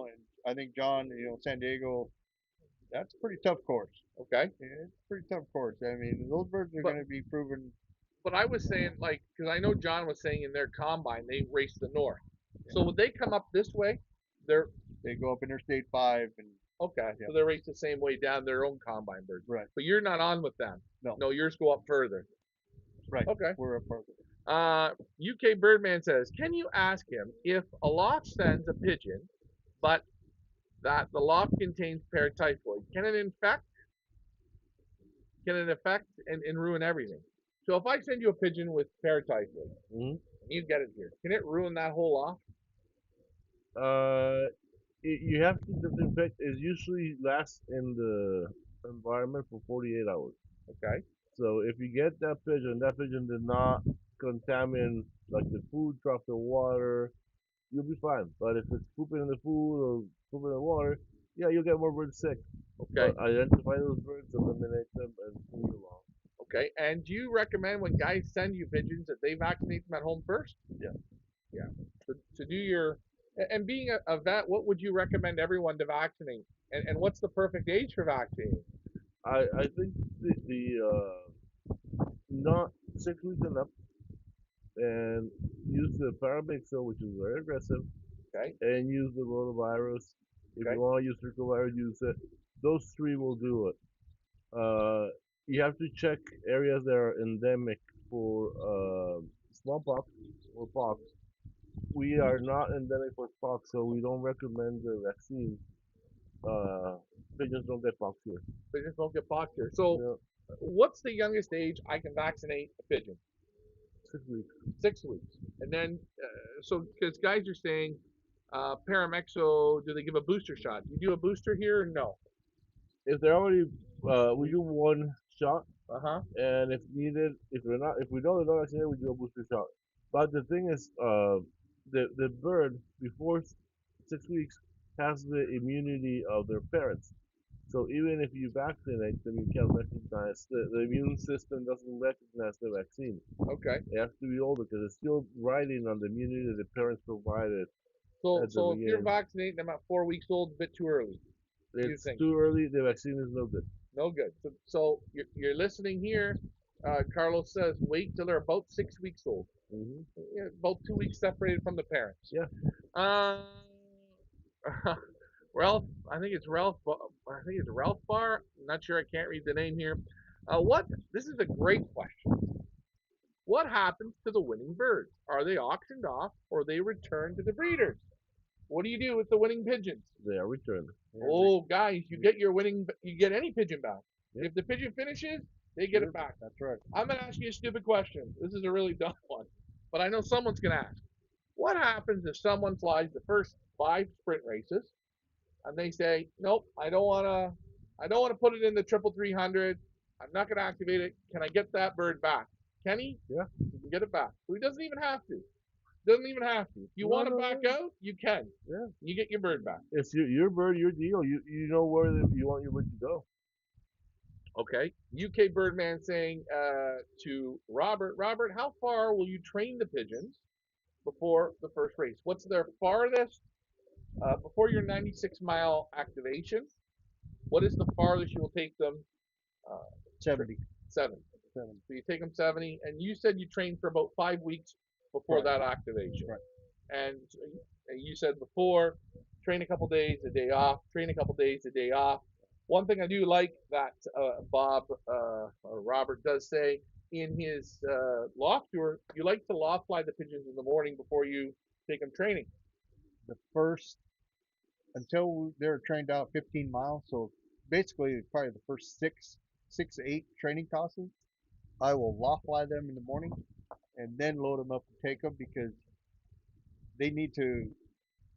I think John, San Diego, that's a pretty tough course. Okay. Yeah, it's a pretty tough course. I mean, those birds are But going to be proven. but I was saying like because I know John was saying in their combine they race the north. So would they come up this way? They're They go up Interstate 5 and okay. yeah, So they race the same way down their own combine birds. right. But you're not on with them. No, No, yours go up further. right. Okay. We're up further. UK Birdman says, can you ask him if a loft sends a pigeon, but that the loft contains paratyphoid, can it infect? Can it affect and ruin everything? So if I send you a pigeon with paratyphoid, hmm and you get it here, can it ruin that whole loft? Uh, you have to disinfect. It usually lasts in the environment for 48 hours. Okay. So if you get that pigeon did not contaminate like the food, drop the water, you'll be fine. But if it's pooping in the food or pooping in the water, yeah, you'll get more birds sick. Okay. But identify those birds, eliminate them, and move along. Okay. And do you recommend when guys send you pigeons that they vaccinate them at home first? Yeah. Yeah. To do your and being a vet, what would you recommend everyone to vaccinate? And what's the perfect age for vaccinating? I think the not 6 weeks and up, and use the paramyxo, which is very aggressive, Okay. and use the rotavirus. If Okay. you want to use circovirus, use it. Those three will do it. You have to check areas that are endemic for smallpox or pox. We are not endemic for pox, so we don't recommend the vaccine. Uh, Pigeons don't get pox here. Pigeons don't get pox here. So Yeah, what's the youngest age I can vaccinate a pigeon? 6 weeks. 6 weeks. And then, so because guys are saying, Paramexo, do they give a booster shot? Do you do a booster here or no? If they're already, we do one shot, Uh huh. and if needed, if we know they're not vaccinated, we do a booster shot. But the thing is, the bird before 6 weeks has the immunity of their parents. So even if you vaccinate them, you can't recognize the immune system doesn't recognize the vaccine. Okay. It has to be older because it's still riding on the immunity the parents provided So at the so if you're beginning. vaccinating them at 4 weeks old, a bit too early. You It's think? too early. The vaccine is no good. No good. So you're listening here. Carlos says wait till they're about 6 weeks old. hmm Yeah, about 2 weeks separated from the parents. Yeah. Uh, Ralph, I think it's Ralph. I think it's Ralph Bar. I'm not sure. I can't read the name here. What? This is a great question. What happens to the winning birds? Are they auctioned off or they returned to the breeders? What do you do with the winning pigeons? They are returned. Oh, guys, you get your winning. You get any pigeon back. Yep. If the pigeon finishes, they get it back. That's right. I'm gonna ask you a stupid question. This is a really dumb one, but I know someone's gonna ask. What happens if someone flies the first 5 sprint races and they say, "Nope, I don't wanna. I don't want to put it in the 300. I'm not going to activate it. Can I get that bird back? Can he? Yeah. He can get it back. So he doesn't even have to. Doesn't even have to. If you want to back out, you can. Yeah. You get your bird back. It's your bird, your deal. You know where you want your bird to go. Okay. UK Birdman saying to Robert, Robert, how far will you train the pigeons before the first race? What's their farthest before your 96-mile activation? What is the farthest you will take them? Uh, 70. 7. 7. So you take them 70, and you said you trained for about 5 weeks before Right. that activation. Right. And you said before, train a couple days, a day off, train a couple days, a day off. One thing I do like that Bob or Robert does say in his loft tour, you like to loft fly the pigeons in the morning before you take them training. The first, until they're trained out 15 miles, so basically probably the first 6 to 8 training tosses, I will loft fly them in the morning and then load them up and take them because they need to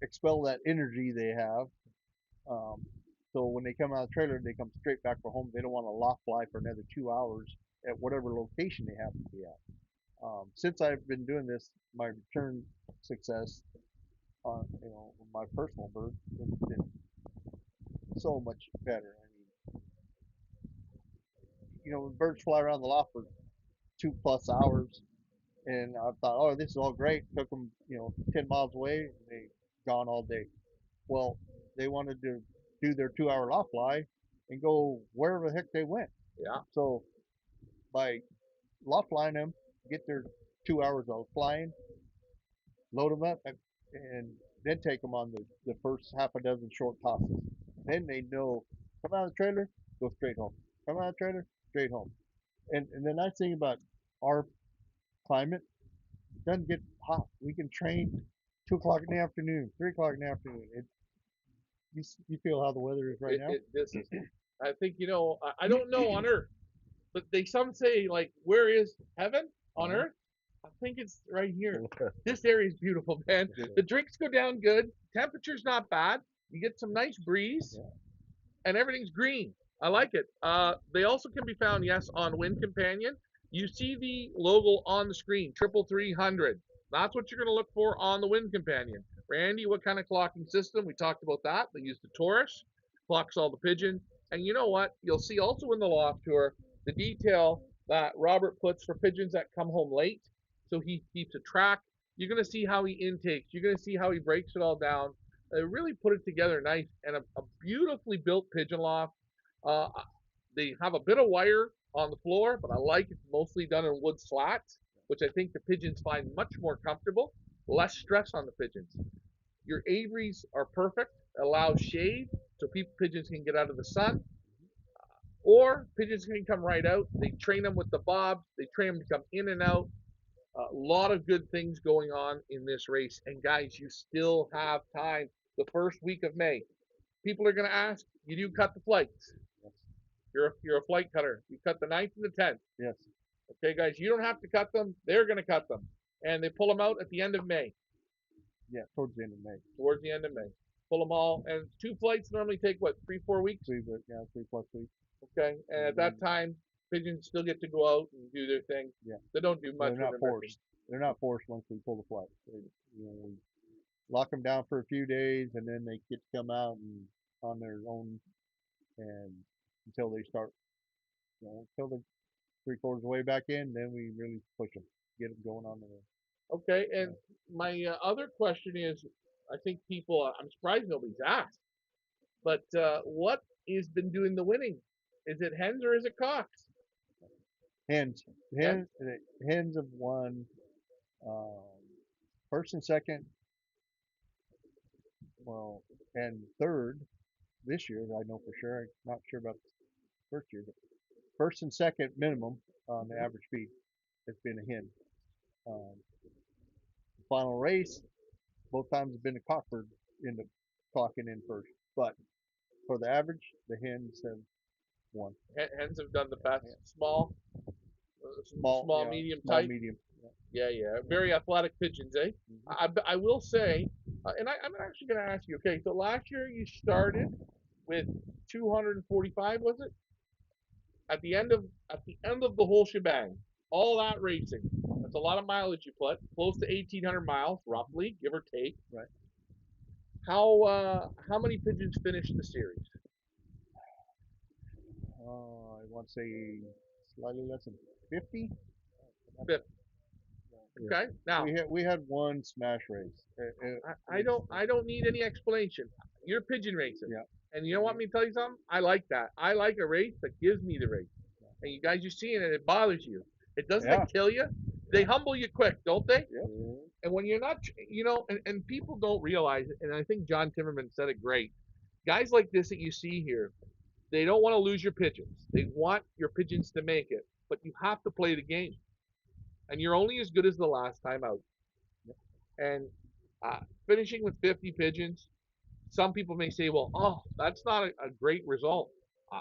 expel that energy they have. Um, so when they come out of the trailer, they come straight back for home. They don't want to loft fly for another 2 hours at whatever location they happen to be at. Since I've been doing this, my return success on my personal bird has been so much better. I mean, birds fly around the loft for 2+ hours, and I thought, oh, this is all great. Took them, 10 miles away, and they gone all day. Well, they wanted to do their 2 hour loft fly and go wherever the heck they went. Yeah. So by loft flying them, get their 2 hours of flying, load them up, and then take them on the first half a dozen short tosses. Then they know, come out of the trailer, go straight home. Come out of the trailer, straight home. And the nice thing about our climate, it doesn't get hot. We can train 2 o'clock in the afternoon, 3 o'clock in the afternoon. You feel how the weather is right now? This is, I think, I don't know on Earth, but some say, like, where is heaven on Earth? I think it's right here. This area is beautiful, man. The drinks go down good. Temperature's not bad. You get some nice breeze, and everything's green. I like it. They also can be found, yes, on Wind Companion. You see the logo on the screen, 300. That's what you're going to look for on the Wind Companion. Randy, what kind of clocking system? We talked about that. They use the Taurus, clocks all the pigeons. And you know what? You'll see also in the loft tour the detail that Robert puts for pigeons that come home late. So he keeps a track. You're going to see how he intakes. You're going to see how he breaks it all down. They really put it together nice and a beautifully built pigeon loft. Uh, they have a bit of wire on the floor, but I like it's mostly done in wood slats, which I think the pigeons find much more comfortable. Less stress on the pigeons. Your aviaries are perfect, allow shade so pigeons can get out of the sun, or pigeons can come right out. They train them with the bobs, they train them to come in and out. A lot of good things going on in this race. And guys, you still have time. The first week of May. People are going to ask, you do cut the flights. Yes. You're a flight cutter. You cut the 9th and the 10th. Yes. Okay, guys, you don't have to cut them. They're going to cut them. And they pull them out at the end of May. Yeah, towards the end of May. Towards the end of May. Pull them all. And 2 flights normally take, what, 3-4 weeks? 3+, weeks. Okay, and at that time, pigeons still get to go out and do their thing. Yeah. They don't do much. They're not forced. They're not forced once we pull the flight. We lock them down for a few days, and then they get to come out and on their own, and until they start, until they're 3/4 of the way back in, then we really push them, get them going on their own. Okay, and my other question is, I think people, I'm surprised nobody's asked, but what has been doing the winning? Is it hens or is it cocks? Hens have won first and second, well, and third this year. I know for sure. I'm not sure about the first year, but first and second minimum on the average speed has been a hen. Final race, both times have been a cockbird in the clocking in first, but for the average, the hens have won. Hens have done the best. Small, Small, medium small, type. medium. Yeah. Very athletic pigeons, eh? I will say, and I'm actually going to ask you. Okay, so last year you started with 245, was it? At the end of the whole shebang, all that racing. That's a lot of mileage you put, close to 1,800 miles, roughly, give or take. Right. How many pigeons finished the series? I want to say slightly less than 50. 50. Okay. Now, We had one smash race. I don't need any explanation. You're pigeon racing. Yeah. And you know what? Me tell you something. I like that. I like a race that gives me the race. And you guys, you're seeing it. It bothers you. It doesn't Yeah. it kill you. They humble you quick, don't they? Yeah. And when you're not, and people don't realize it. And I think John Timmerman said it great. Guys like this that you see here, they don't want to lose your pigeons. They want your pigeons to make it. But you have to play the game. And you're only as good as the last time out. And finishing with 50 pigeons, some people may say, well, oh, that's not a great result. Uh,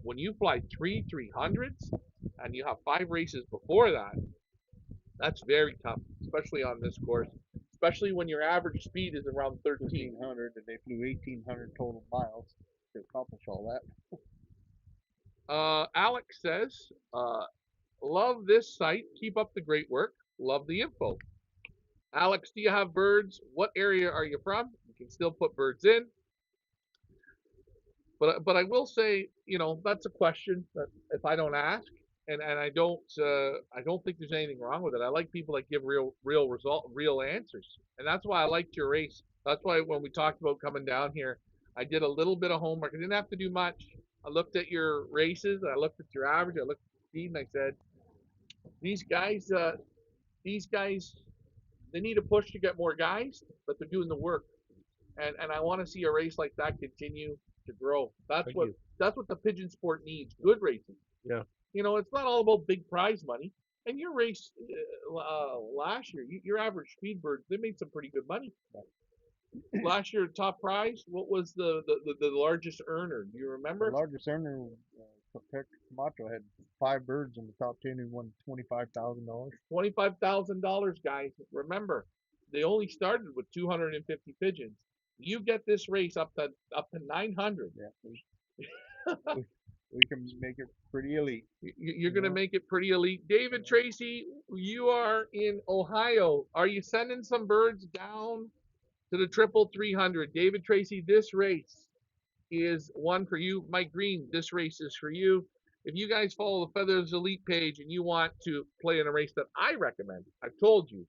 when you fly 300s and you have 5 races before that, that's very tough, especially on this course, especially when your average speed is around 13. 1,300, and they flew 1,800 total miles to accomplish all that. Alex says, love this site. Keep up the great work. Love the info. Alex, do you have birds? What area are you from? You can still put birds in. But I will say, that's a question that if I don't ask, and I don't think there's anything wrong with it. I like people that give real answers, and that's why I liked your race. That's why when we talked about coming down here, I did a little bit of homework. I didn't have to do much. I looked at your races, I looked at your average, I looked at the speed, and I said, these guys, they need a push to get more guys, but they're doing the work, and I want to see a race like that continue to grow. Thank you. That's what the pigeon sport needs. Good racing. Yeah. It's not all about big prize money. And your race last year, your average speed birds, they made some pretty good money. Last year, top prize, what was the largest earner? Do you The remember? largest earner, Hector Camacho, had 5 birds in the top 10 and won $25,000. $25,000, guys. Remember, they only started with 250 pigeons. You get this race up to 900. Yeah. We can make it pretty elite. You're going to make it pretty elite. David Tracy, you are in Ohio. Are you sending some birds down to the 300? David Tracy, this race is one for you. Mike Green, this race is for you. If you guys follow the Feathers Elite page and you want to play in a race that I recommend, I've told you,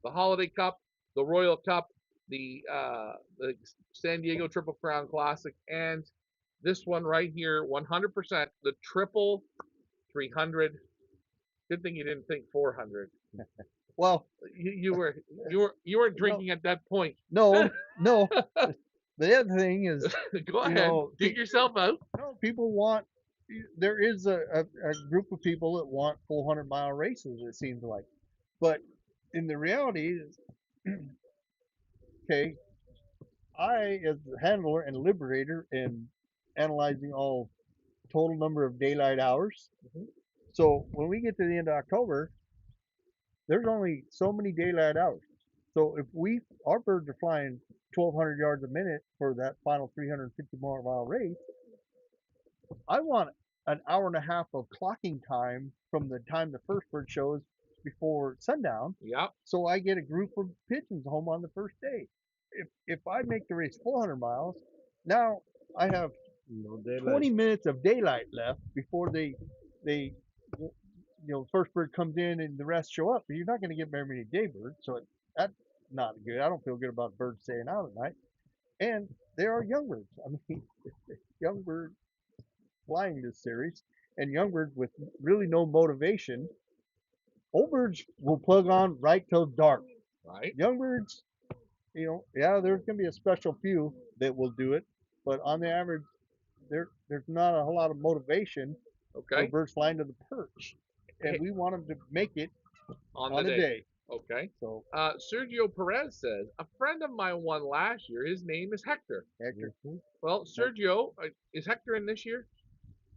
the Holiday Cup, the Royal Cup, the San Diego Triple Crown Classic, and this one right here, 100%, the Triple 300. Good thing you didn't think 400. Well, You weren't drinking at that point. no. The other thing is, Go ahead, dig yourself out. no, people want. There is a group of people that want 400-mile races. It seems like, but in the reality is, okay, I as the handler and liberator and analyzing all total number of daylight hours. So when we get to the end of October, there's only so many daylight hours. So if our birds are flying 1,200 yards a minute for that final 350-mile race, I want an hour and a half of clocking time from the time the first bird shows before sundown. Yep. So I get a group of pigeons home on the first day. If I make the race 400 miles, now I have 20 minutes of daylight left before they first bird comes in and the rest show up. You're not going to get very many day birds, so that's not good. I don't feel good about birds staying out at night. And there are young birds. I mean, young birds flying this series, and young birds with really no motivation. Old birds will plug on right till dark. Right. Young birds, there's going to be a special few that will do it, but on the average, there's not a whole lot of motivation for birds flying to the perch, and we want them to make it on the day. Okay. So Sergio Perez says, a friend of mine won last year. His name is Hector. Hector. Well, Sergio, is Hector in this year?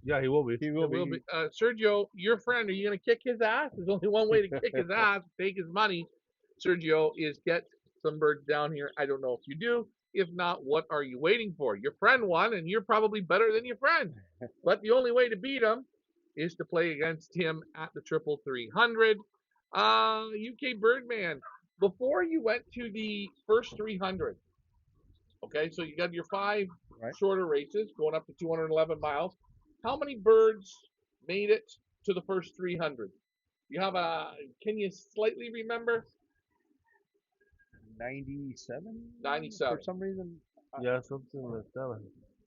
Yeah, he will be. He will be. Sergio, your friend, are you going to kick his ass? There's only one way to kick his ass, take his money. Sergio, is get some birds down here. I don't know if you do. If not, what are you waiting for? Your friend won, and you're probably better than your friend. But the only way to beat him is to play against him at the triple 300. UK Birdman, before you went to the first 300, okay, so you got your five Right. shorter races going up to 211 miles. How many birds made it to the first 300? You have a, can you slightly remember? 97 for 97. some reason. Yeah, something like that.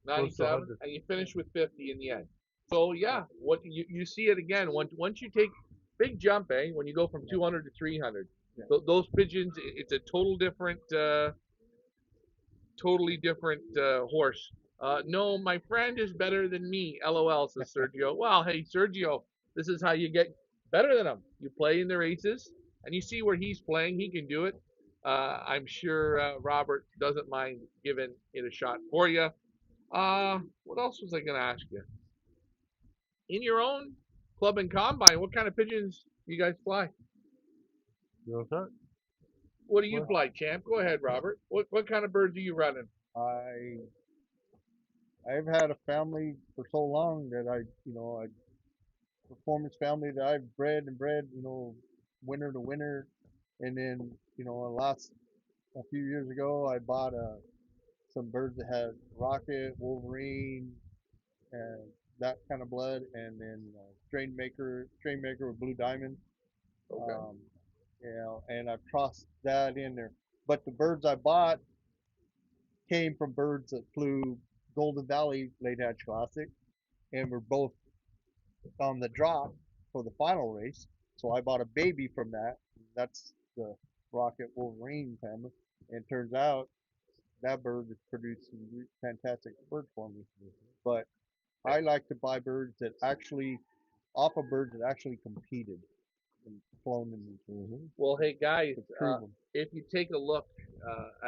Close to 97, 100. and you finish with 50 in the end. So yeah, what you see it again once you take big jump, when you go from 200 to 300. Yeah. Those pigeons, it's a totally different horse. No, my friend is better than me. LOL, says Sergio. Well, hey, Sergio, this is how you get better than him. You play in the races, and you see where he's playing. He can do it. I'm sure Robert doesn't mind giving it a shot for you. What else was I going to ask you? In your own club and combine, what kind of pigeons do you guys fly? You know what? What do you Well, fly, champ? Go ahead, Robert. What kind of birds are you running? I I've had a family for so long that I performance family that I've bred and bred, winter to winter, and then last a few years ago I bought some birds that had rocket, wolverine, and that kind of blood, and then strain maker with blue diamond. Okay. Um, and I've crossed that in there. But the birds I bought came from birds that flew Golden Valley Late Hatch Classic, and were both on the drop for the final race. So I bought a baby from that. That's the Rocket Wolverine family. And it turns out that bird has produced some fantastic birds for me. But I like to buy birds that actually, off of birds that actually competed and flown in Well, hey guys, to prove them. if you take a look,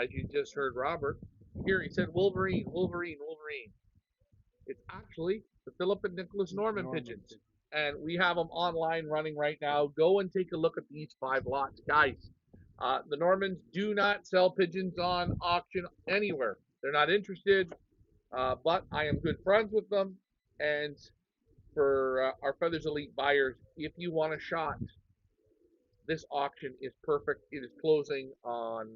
as you just heard Robert, here he said Wolverine, Wolverine, Wolverine. It's actually the Philip and Nicholas Norman pigeons. And we have them online running right now. Go and take a look at these five lots. Guys, the Normans do not sell pigeons on auction anywhere. They're not interested, but I am good friends with them. And for our Feathers Elite buyers, if you want a shot, this auction is perfect. It is closing on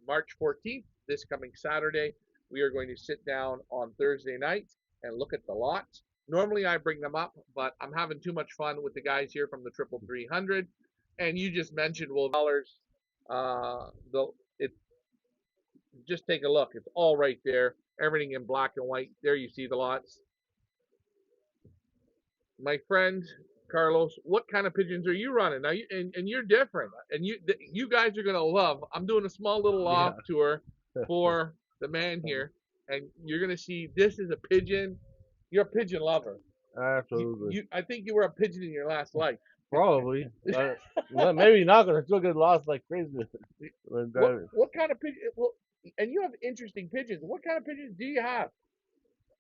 March 14th, this coming Saturday. We are going to sit down on Thursday night and look at the lots. Normally I bring them up, but I'm having too much fun with the guys here from the Triple 300. And you just mentioned $12. The it just take a look. It's all right there. Everything in black and white. There you see the lots. My friend Carlos, what kind of pigeons are you running now? And you're different, and you guys are gonna love. I'm doing a small little Yeah. loft tour for the man here, and you're gonna see this is a pigeon. You're a pigeon lover. Absolutely. I think you were a pigeon in your last life. Probably. Well, maybe not, because I still get lost like crazy when What driving. what kind of pigeon? Well, and you have interesting pigeons. What kind of pigeons do you have?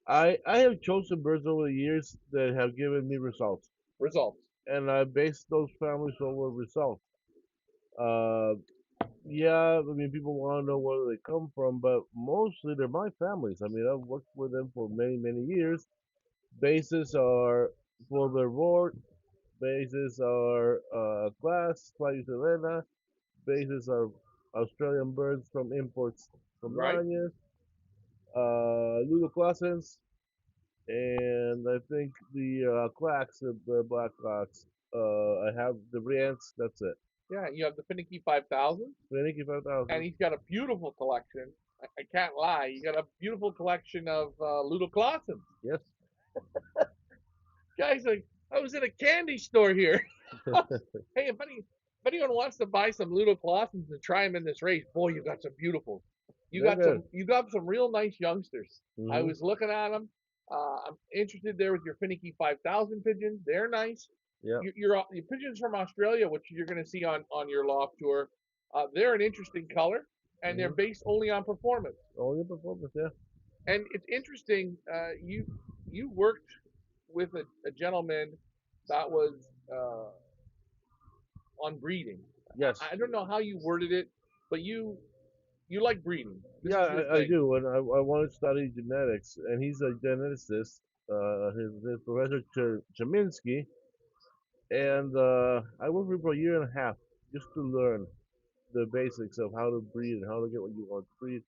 I have chosen birds over the years that have given me results, Results. and I base those families over results. Uh, yeah, I mean, people want to know where they come from, but mostly they're my families. I mean, I've worked with them for many, many years. Bases are for their board. Bases are glass, Flying Selena. Bases are Australian birds from imports from Right. Lanyas. Ludo Classens, and I think the clacks, the black clacks. I have the Briants. That's it. Yeah, you have the finicky 5,000. Thank you And 5,000. he's got a beautiful collection. I can't lie. You got a beautiful collection of Ludo Clausen. Yes. Guys, like I was in a candy store here. Hey, if anyone wants to buy some Ludo Clausens and try them in this race, boy, you got some beautiful. They're good. You got some real nice youngsters. I Hmm. was looking at them. I'm interested there with your finicky 5,000 pigeons. They're nice. Yeah. Your pigeons from Australia, which you're going to see on your loft tour, they're an interesting color, and they're Hmm. based only on performance. Only performance. Yeah. And it's interesting. You worked with a gentleman that was on breeding. Yes. I don't know how you worded it, but you like breeding. This Yeah, is your I thing. do, and I want to study genetics, and he's a geneticist. His Professor Cheminsky, and I worked with him for a year and a half just to learn the basics of how to breed and how to get what you want to breed.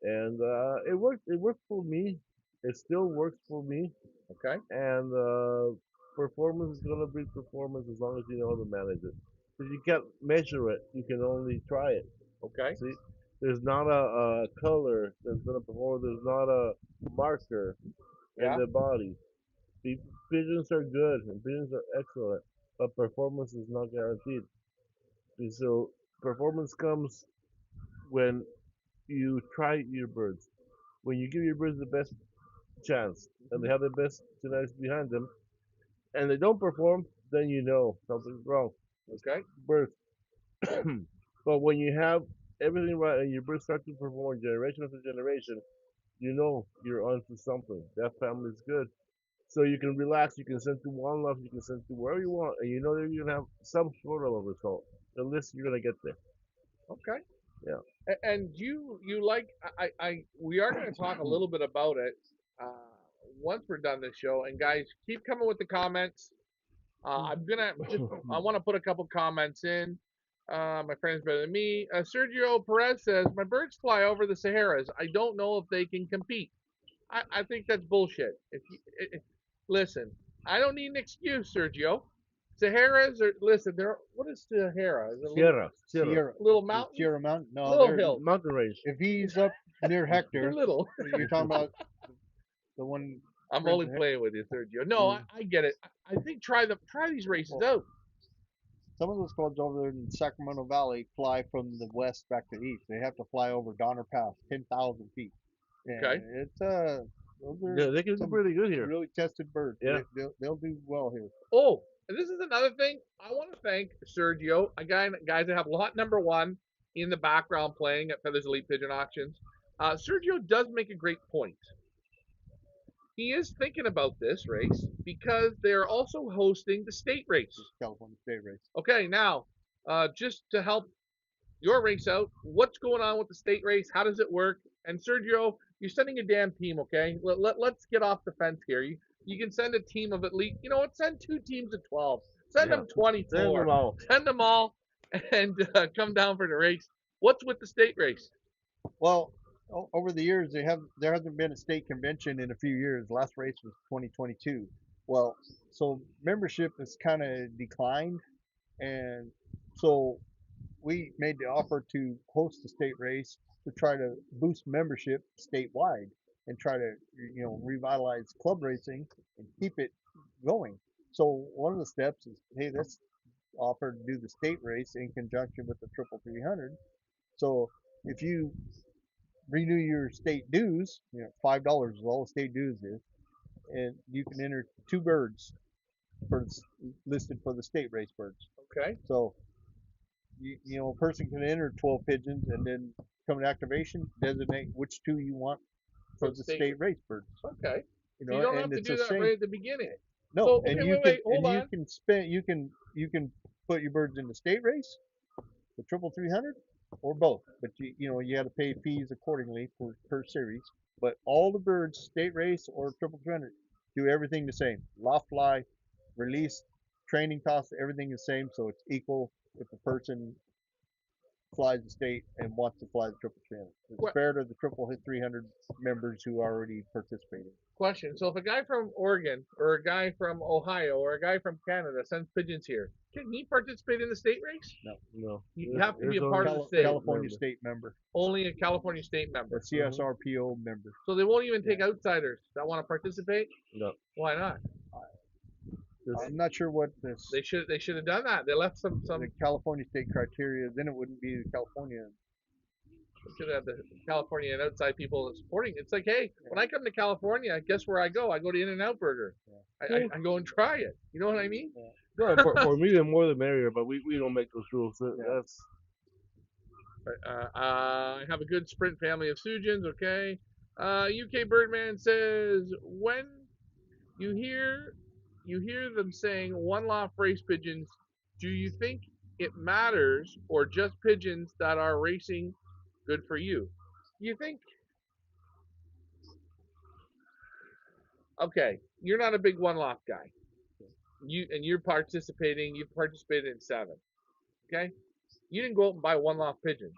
And it worked. It worked for me. It still works for me. Okay. And performance is gonna breed performance as long as you know how to manage it. Because you can't measure it. You can only try it. Okay. See, there's not a color that's gonna perform. There's not a marker in Yeah. the body. Pigeons are good and pigeons are excellent, but performance is not guaranteed. And so performance comes when you try your birds. When you give your birds the best chance and they have the best genetics behind them, and they don't perform, then you know something's wrong. Okay. Birds. But when you have everything right and your birds start to perform generation after generation, you know you're onto something. That family's good. So you can relax, you can send to one love, you can send to wherever you want, and you know that you're gonna have some sort of a result. At least you're gonna get there. Okay. Yeah. And you like we are going to talk a little bit about it once we're done this show. And guys, keep coming with the comments. I'm gonna just I want to put a couple comments in. My friend's better than me. Sergio Perez says my birds fly over the Saharas. I don't know if they can compete. I think that's bullshit. Listen, I don't need an excuse, Sergio. Saharas are listen. They're what is Sahara? Is it a Sierra. little The mountain, Sierra Mountain. No, little they're hill? Mountain range. if he's up near They're Hector, little. you're talking about the one. I'm Prince only of playing with you, Sergio. No, I get it. I think try these races Well, out. some of those clubs over there in the Sacramento Valley fly from the west back to the east. They have to fly over Donner Pass, 10,000 feet. And Okay. it's those Yeah, are they can do some pretty good here. really tested birds. Yeah. They'll do well here. Oh, and this is another thing. I want to thank Sergio, a guys that have lot number one in the background playing at Feathers Elite Pigeon Auctions. Sergio does make a great point. He is thinking about this race because they're also hosting the state race. California State Race. Okay, now, just to help your race out, what's going on with the state race? How does it work? And Sergio, you're sending a damn team, okay? Let's get off the fence here. You can send a team of at least, you know what? Send 2 teams of 12. Send Yeah. them Send 24. them all. Send them all and come down for the race. What's with the state race? Well, over the years, there hasn't been a state convention in a few years. Last race was 2022. Well, so membership has kind of declined, and so we made the offer to host the state race to try to boost membership statewide and try to revitalize club racing and keep it going. So one of the steps is, hey, let's offer to do the state race in conjunction with the Triple 300. So if you renew your state dues, $5 is all the state dues is, and you can enter 2 birds for listed for the state race birds. Okay. So a person can enter 12 pigeons and then come to activation, designate which 2 you want for the state race birds. Okay. You So know, you don't and have to it's do a that shame. right at the beginning. No, So, and okay, you wait, can hold and you on. can spend you can put your birds in the state race, the Triple 300, or both. But you got to pay fees accordingly per series. But all the birds, state race or Triple 300, do everything the same. Loft fly, release, training costs, everything the same. So it's equal if a person flies the state and wants to fly the Triple 300. It's What fair to the Triple 300 members who are already participating. question? So if a guy from Oregon or a guy from Ohio or a guy from Canada sends pigeons here, can he participate in the state race? No. You have to be a There's part of only the state. California member. state member, Only a California state a member. CSRPO member. So they won't even take outsiders that want to participate. No. Why not? I'm not sure what this They should have done that. They left some the California state criteria. Then it wouldn't be the California. should have the California and outside people supporting. It's like, hey, when I come to California, guess where I go? I go to In-N-Out Burger. I go and try it. You know what I mean? No, for me, the more the merrier, but we don't make those rules. That's I have a good sprint family of Sujins. Okay. UK Birdman says when you hear them saying one loft race pigeons, do you think it matters or just pigeons that are racing Good for you. You think, okay, you're not a big one lock guy. You're participating. You participated in 7. Okay, you didn't go out and buy one lock pigeons.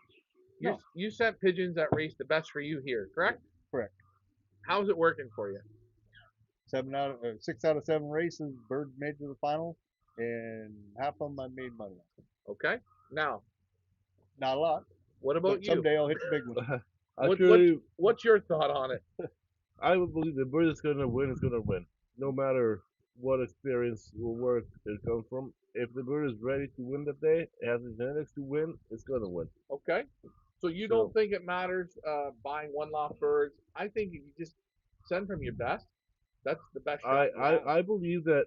No, You sent pigeons that raced the best for you here, correct? correct. How's it working for you? 6 out of 7 races, birds made to the final, and half of them I made money on. Okay. Now, Not a lot, what about but you? someday I'll hit the big one. What Actually, what's your thought on it? I would believe the bird is gonna win. Is gonna win, no matter what experience or work it comes from. If the bird is ready to win that day, it has the genetics to win. It's gonna win. Okay. So you don't So think it matters buying one lock birds? I think if you just send from your best, that's the best I, shot you have. I I believe that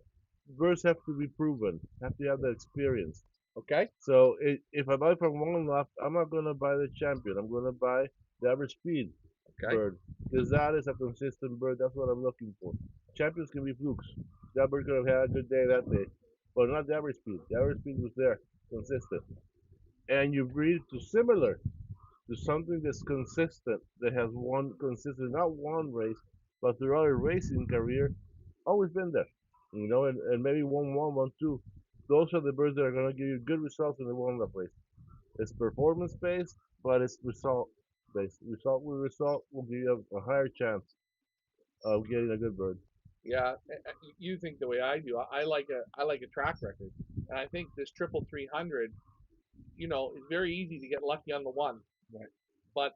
birds have to be proven, have to have the experience. Okay. So if I buy from one loft, I'm not gonna buy the champion. I'm gonna buy the average speed Okay. bird because that is a consistent bird. That's what I'm looking for. Champions can be flukes. That bird could have had a good day that day, but not the average speed. The average speed was there, consistent. And you breed to similar to something that's consistent, that has won consistent, not one race, but throughout a racing career, always been there. And maybe won 2. Those are the birds that are going to give you good results in the warm-up race. It's performance based, but it's result based. Result will give you a higher chance of getting a good bird. Yeah, you think the way I do. I like a track record, and I think this triple 300, is very easy to get lucky on the one, Right. but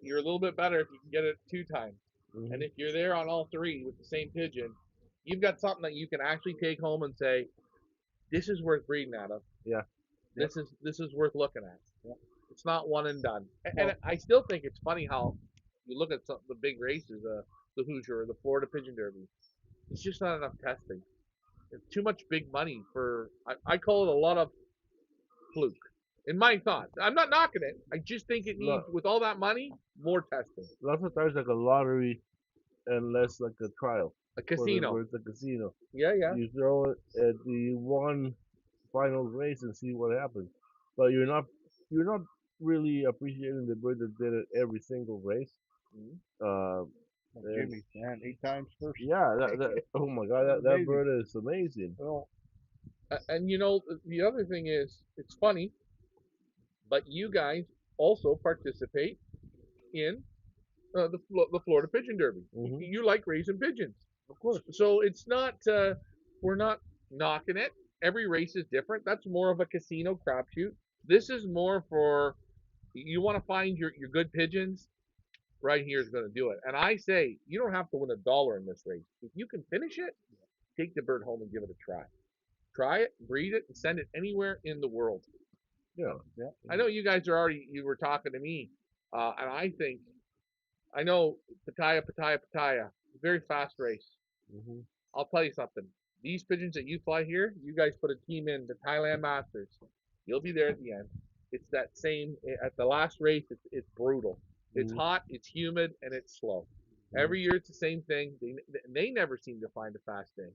you're a little bit better if you can get it 2 times. And Hmm. if you're there on all 3 with the same pigeon, you've got something that you can actually take home and say, this is worth breeding out of. Yeah. This is worth looking at. Yeah. It's not one and done. And Well, I still think it's funny how you look at some the big races, the Hoosier or the Florida Pigeon Derby. It's just not enough testing. It's too much big money for. I call it a lot of fluke. In my thought, I'm not knocking it. I just think it needs, Lo- with all that money, more testing. Lots of times like a lottery and less like a trial A for the casino. birds, a casino. Yeah, yeah. You throw it at the one final race and see what happens. But you're not really appreciating the bird that did it every single race. Mhm. Uh, and Jimmy, man, 8 times first. yeah, oh my God, That's that amazing. bird is amazing. Well, And the other thing is, it's funny, but you guys also participate in the Florida Pigeon Derby. Hmm. You like raising pigeons, Of course. so it's not we're not knocking it. Every race is different. That's more of a casino crapshoot. This is more for, you want to find your good pigeons. Right here is going to do it. And I say you don't have to win $1 in this race. If you can finish it, take the bird home and give it a try. Try it, breed it, and send it anywhere in the world. Yeah. yeah. I know you were talking to me, and I know Pattaya, very fast race. Hmm. I'll tell you something. These pigeons that you fly here, you guys put a team in the Thailand Masters. You'll be there at the end. It's that same, at the last race. It's brutal. It's Hmm. hot, it's humid, and it's slow. Hmm. Every year it's the same thing. They never seem to find a fast day,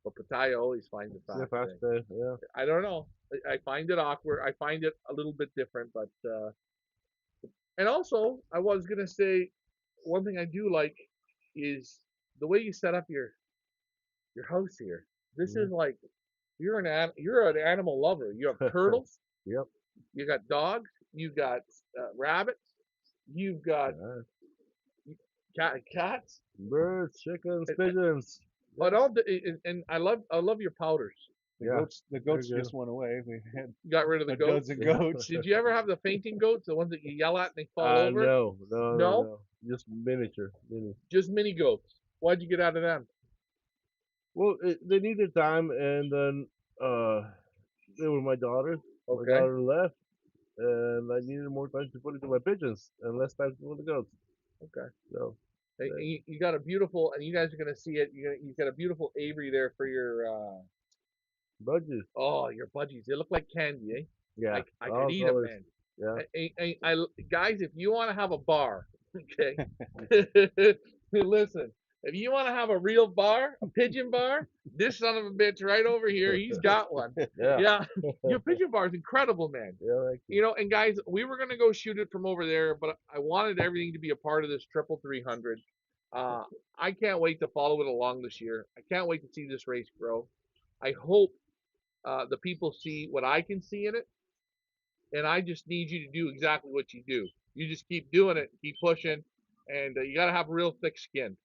but Pattaya always finds a Yeah, fast fast day. day. Yeah. I don't know. I find it awkward. I find it a little bit different, but and also I was gonna say one thing I do like is the way you set up your house here. This Hmm. is like you're an animal lover. You have turtles, Yep. you got dogs, you got rabbits, you've got Yeah. cats, Birds, chickens, and, pigeons. but Yeah. and I love your powders. The Yeah. goats, the Very goats good. just went away. We had You got rid of the a goats. dozen Yeah. goats. Did you ever have the fainting goats, the ones that you yell at and they fall over? No, no, no, No, no. Just miniature, mini. just mini goats. Why'd you get out of them? Well, they needed time, and then uh, they were my daughters. My Okay, daughter left, and I needed more time to put into my pigeons and less time for the goats. okay. So, Hey, they, you got a beautiful, and you guys are gonna see it. You've got a beautiful Avery there for your. budgies. Oh, your budgies. They look like candy, eh? Yeah, I could all eat them, colors. man. Yeah. Guys, if you want to have a bar, okay, listen. If you want to have a real bar, a pigeon bar, this son of a bitch right over here, he's got one. Yeah. Yeah, your pigeon bar is incredible, man. Yeah, thank you. You know, and guys, we were gonna go shoot it from over there, but I wanted everything to be a part of this triple 300. Uh, I can't wait to follow it along this year. I can't wait to see this race grow. I hope the people see what I can see in it, and I just need you to do exactly what you do. You just keep doing it, keep pushing, and you got to have real thick skin.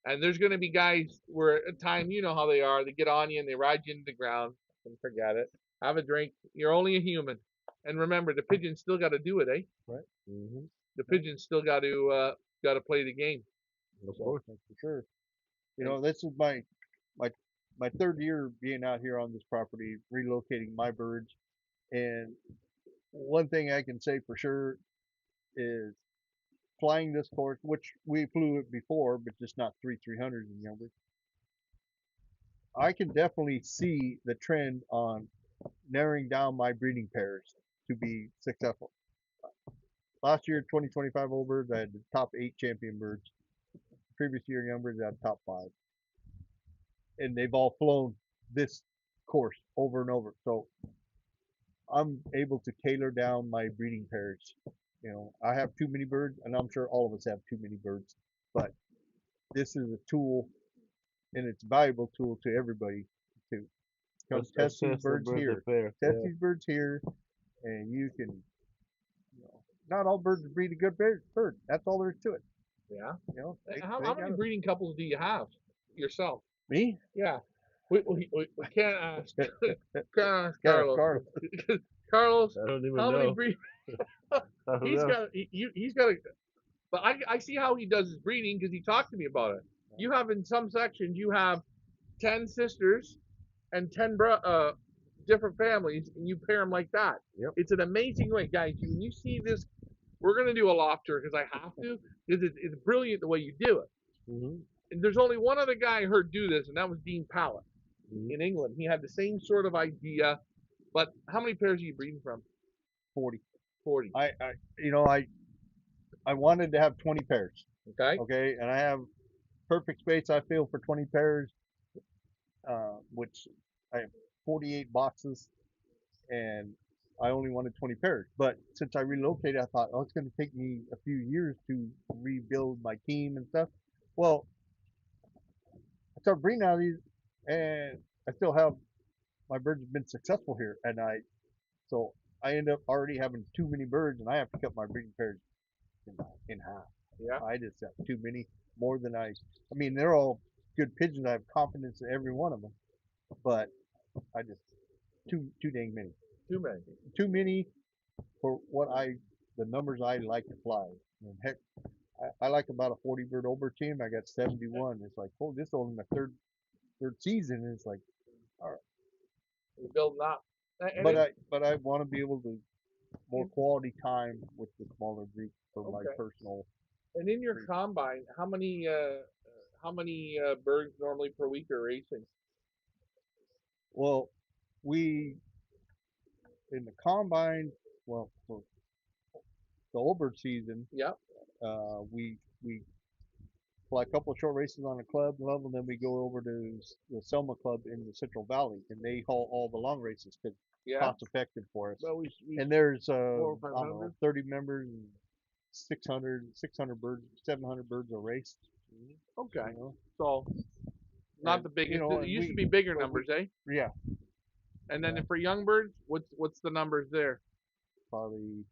And there's going to be guys where at time, you know how they are. They get on you and they ride you into the ground. And forget it. Have a drink. You're only a human. And remember, the pigeons still got to do it, eh? Right. Mm-hmm. The pigeons still got to play the game. Of course. That's for sure. You know, this is my my third year being out here on this property, relocating my birds, and one thing I can say for sure is flying this course, which we flew it before, but just not 300s and younger. I can definitely see the trend on narrowing down my breeding pairs to be successful. Last year, 2025 old birds, I had the top 8 champion birds. Previous year, young birds, I had top 5. And they've all flown this course over and over. So I'm able to tailor down my breeding pairs. You know, I have too many birds, and I'm sure all of us have too many birds. But this is a tool, and it's a valuable tool to everybody to come test these birds here. Test these birds here, and you can. You know, not all birds breed a good bird. That's all there is to it. Yeah. You know, How many breeding couples do you have yourself? me? Yeah. We can't ask. Can't ask Yeah, Carlos. Carlos, I don't even how many know. breed? I don't He's know. got he's got a. But I see how he does his breeding because he talked to me about it. You have in some sections you have 10 sisters and 10 different families, and you pair them like that. Yep. It's an amazing way, guys. When you see this, we're gonna do a loft tour because I have to. Because it's brilliant the way you do it. Mm-hmm. And there's only one other guy I heard do this, and that was Dean Pallett Mm-hmm. in England. He had the same sort of idea. But how many pairs are you breeding from? 40. 40. You know, I wanted to have 20 pairs. Okay. Okay, and I have perfect space. I feel for 20 pairs, which I have 48 boxes, and I only wanted 20 pairs. But since I relocated, I thought, oh, it's going to take me a few years to rebuild my team and stuff. Well, I started breeding out of these, and I still have my birds have been successful here, and so I end up already having too many birds, and I have to cut my breeding pairs in half. Yeah. I just have too many, more than I mean, they're all good pigeons. I have confidence in every one of them, but I just too dang many. Too many. Too many for the numbers I like to fly. And heck, I like about a 40 bird over team. I got 71. It's like, oh, this is only my third season. And it's like, all right. You're building up. But I want to be able to more quality time with the smaller group for my personal. And in your combine, how many birds normally per week are racing? Well, we in the combine, well, for the old bird season, Yeah. we fly a couple of short races on a club level, and then we go over to the Selma Club in the Central Valley, and they haul all the long races because Yeah. cost effective for us. Well, And there's 400 or I don't know, 30 members and 600 birds, 700 birds a race. Okay. You know? So not And, the biggest. you know, it and used to we- be bigger but numbers, eh? Yeah, And then Yeah. for young birds, what's the numbers there? probably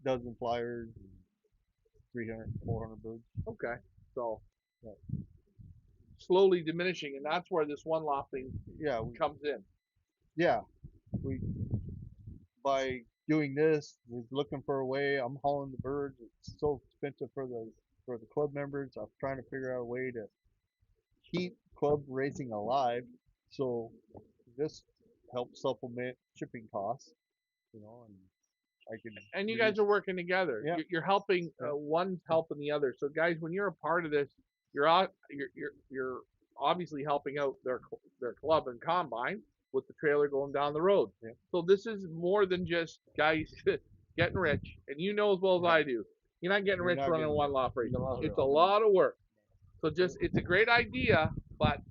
dozen flyers, 300, 400 birds. Okay. So slowly diminishing, and that's where this one lofting Yeah, comes in. yeah. We by doing this, we're looking for a way. I'm hauling the birds. It's so expensive for the club members. I'm trying to figure out a way to keep club racing alive. So this helps supplement shipping costs. You know, and I can. And you guys are working together. Yeah. You're helping. Yeah. One's helping the other. So guys, when you're a part of this, you're obviously helping out their club and combine with the trailer going down the road. Yeah. So this is more than just guys getting rich. And you know as well as I do, you're not getting You're rich not running getting one loft race. No, It's no. a lot of work. So just it's a great idea, but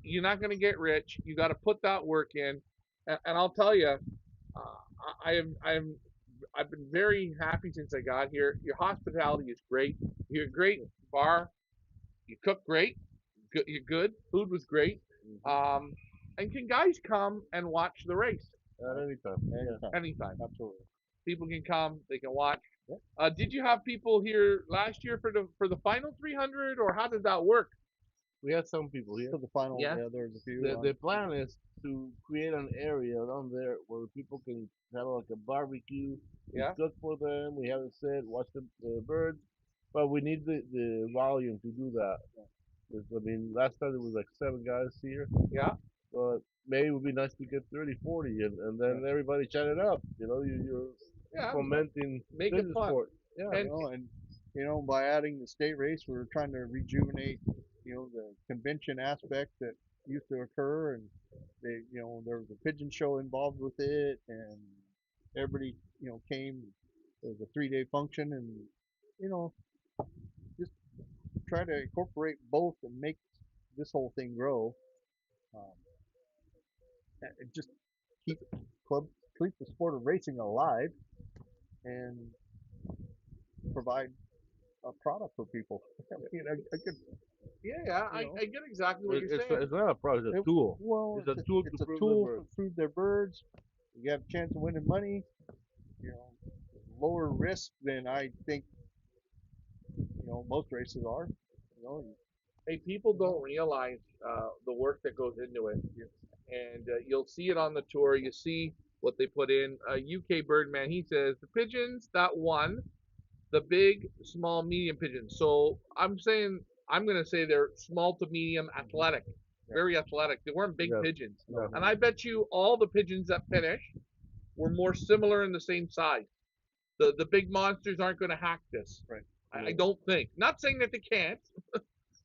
you're not going to get rich. You got to put that work in, and I'll tell you, I've been very happy since I got here. Your hospitality is great. You're a great bar. You cook great. You're good. Food was great. Mhm. And can guys come and watch the race At any time. Yeah. Anytime. anytime? Absolutely. People can come. They can watch. Yeah. Did you have people here last year for the final 300, or how did that work? We had some people here. For the final, Yeah. yeah, there's a few. The plan is to create an area around there where people can have like a barbecue. We Yeah. cook for them. We have it set, watch the birds, but we need the volume to do that. 'Cause, I mean, last time there was like 7 guys here, Yeah. but maybe it would be nice to get 30, 40, and then everybody chat it up. You know, you're Yeah. fomenting Make it business fun. sport. Yeah. And And by adding the state race, we're trying to rejuvenate, the convention aspect that used to occur, and there was a pigeon show involved with it, and everybody, came. It was a 3-day function, and you know, just try to incorporate both and make this whole thing grow. Um, and just keep club, keep the sport of racing alive, and provide a product for people. I mean, I could, yeah, you know, I get exactly what you're It's saying. it's not a product, it's a it, tool. well, It's a tool it's to a prove tool their to prove their birds. You have a chance of winning money. You know, lower risk than I think most races are. You know, Hey, people don't realize the work that goes into it, and you'll see it on the tour. You see what they put in. UK Birdman, he says the pigeons that won, the big, small, medium pigeons. So I'm gonna say they're small to medium, athletic, yeah. very athletic. They weren't big Yeah. pigeons, Yeah. and I bet you all the pigeons that finished were more similar in the same size. The big monsters aren't going to hack this. Right. I don't think. Not saying that they can't.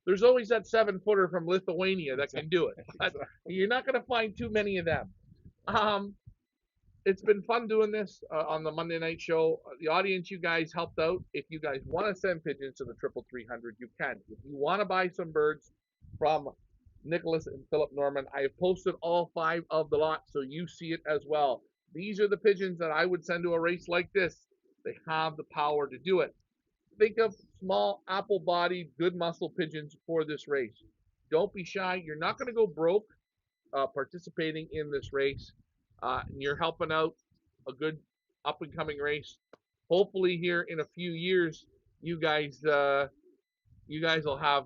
There's always that 7-footer from Lithuania that can do it, but you're not going to find too many of them. Um, it's been fun doing this on the Monday night show. The audience, you guys helped out. If you guys want to send pigeons to the triple 300, you can. If you want to buy some birds from Nicholas and Philip Norman, I have posted all 5 of the lots so you see it as well. These are the pigeons that I would send to a race like this. They have the power to do it. Think of small, apple-bodied, good muscle pigeons for this race. Don't be shy. You're not going to go broke participating in this race. And you're helping out a good up and coming race. Hopefully, here in a few years, you guys will have.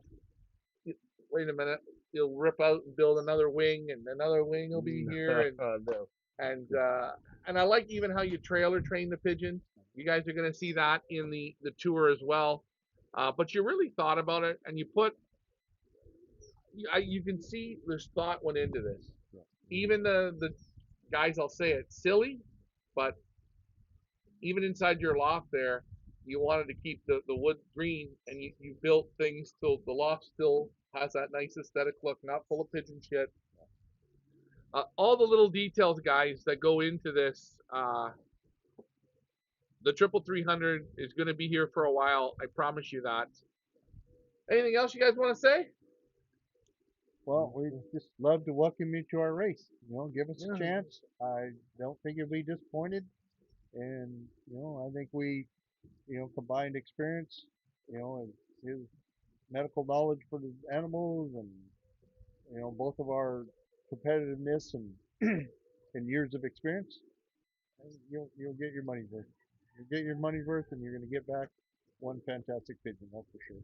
Wait a minute, you'll rip out and build another wing, and another wing will be here, No. and I like even how you trailer train the pigeons. You guys are going to see that in the tour as well. But you really thought about it, and you can see there's thought went into this. Even the guys, I'll say it, silly, but even inside your loft there, you wanted to keep the wood green, and you built things so the loft still has that nice aesthetic look, not full of pigeon shit. All the little details, guys, that go into this. The triple 300 is going to be here for a while. I promise you that. Anything else you guys want to say? well, we just love to welcome you to our race. Give us Yeah. a chance. I don't think you'll be disappointed, and I think we, combined experience, and his medical knowledge for the animals, and both of our competitiveness and and years of experience, you'll get your money's worth. You'll get your money's worth, and you're going to get back one fantastic pigeon. That's for sure.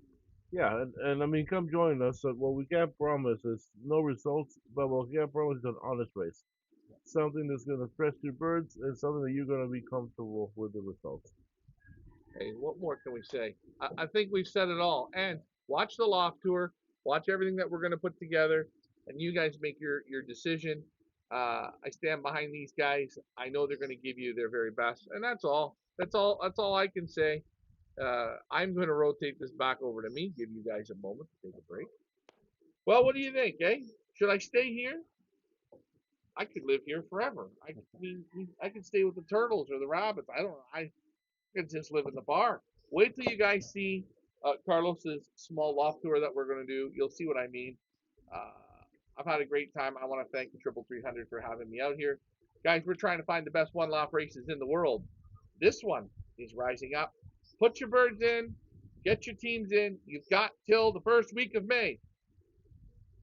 Yeah, and I mean, come join us. What we can't promise is no results, but what we can promise is an honest race. Something that's going to fresh your birds and something that you're going to be comfortable with the results. Hey, what more can we say? I think we've said it all. And watch the loft tour, watch everything that we're going to put together, and you guys make your decision. I stand behind these guys. I know they're going to give you their very best, and that's all. That's all I can say. I'm going to rotate this back over to me, give you guys a moment to take a break. Well, what do you think, eh? Should I stay here? I could live here forever. I mean, I could stay with the turtles or the rabbits. I don't know. I could just live in the bar. Wait till you guys see Carlos's small loft tour that we're going to do. You'll see what I mean. Uh, I've had a great time. I want to thank the Triple 300 for having me out here. Guys, we're trying to find the best one loft races in the world. This one is rising up. Put your birds in, get your teams in. You've got till the first week of May.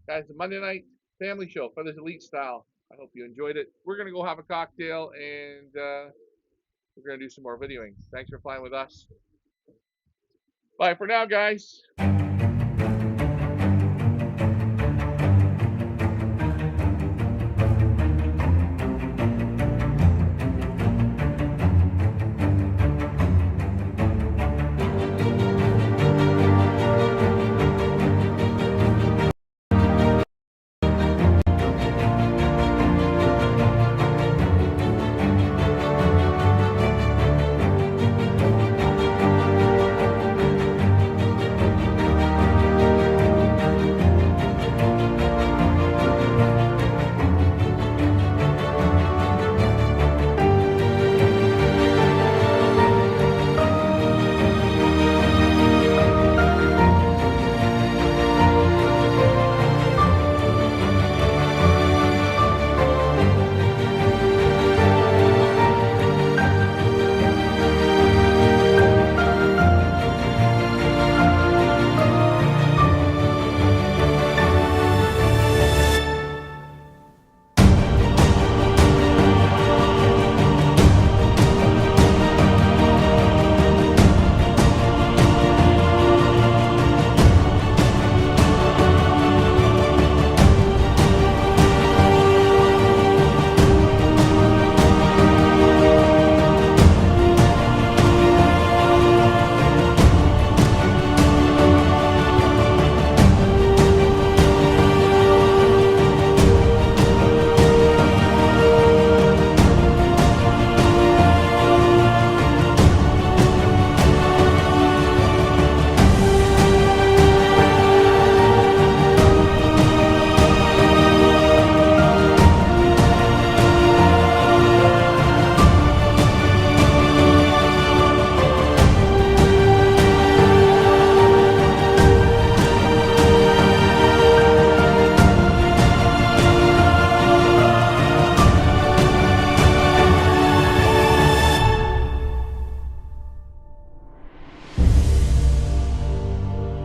Guys, the Monday night family show, Feathers Elite style. I hope you enjoyed it. We're going to go have a cocktail and we're going to do some more videoing. Thanks for flying with us. Bye for now, guys.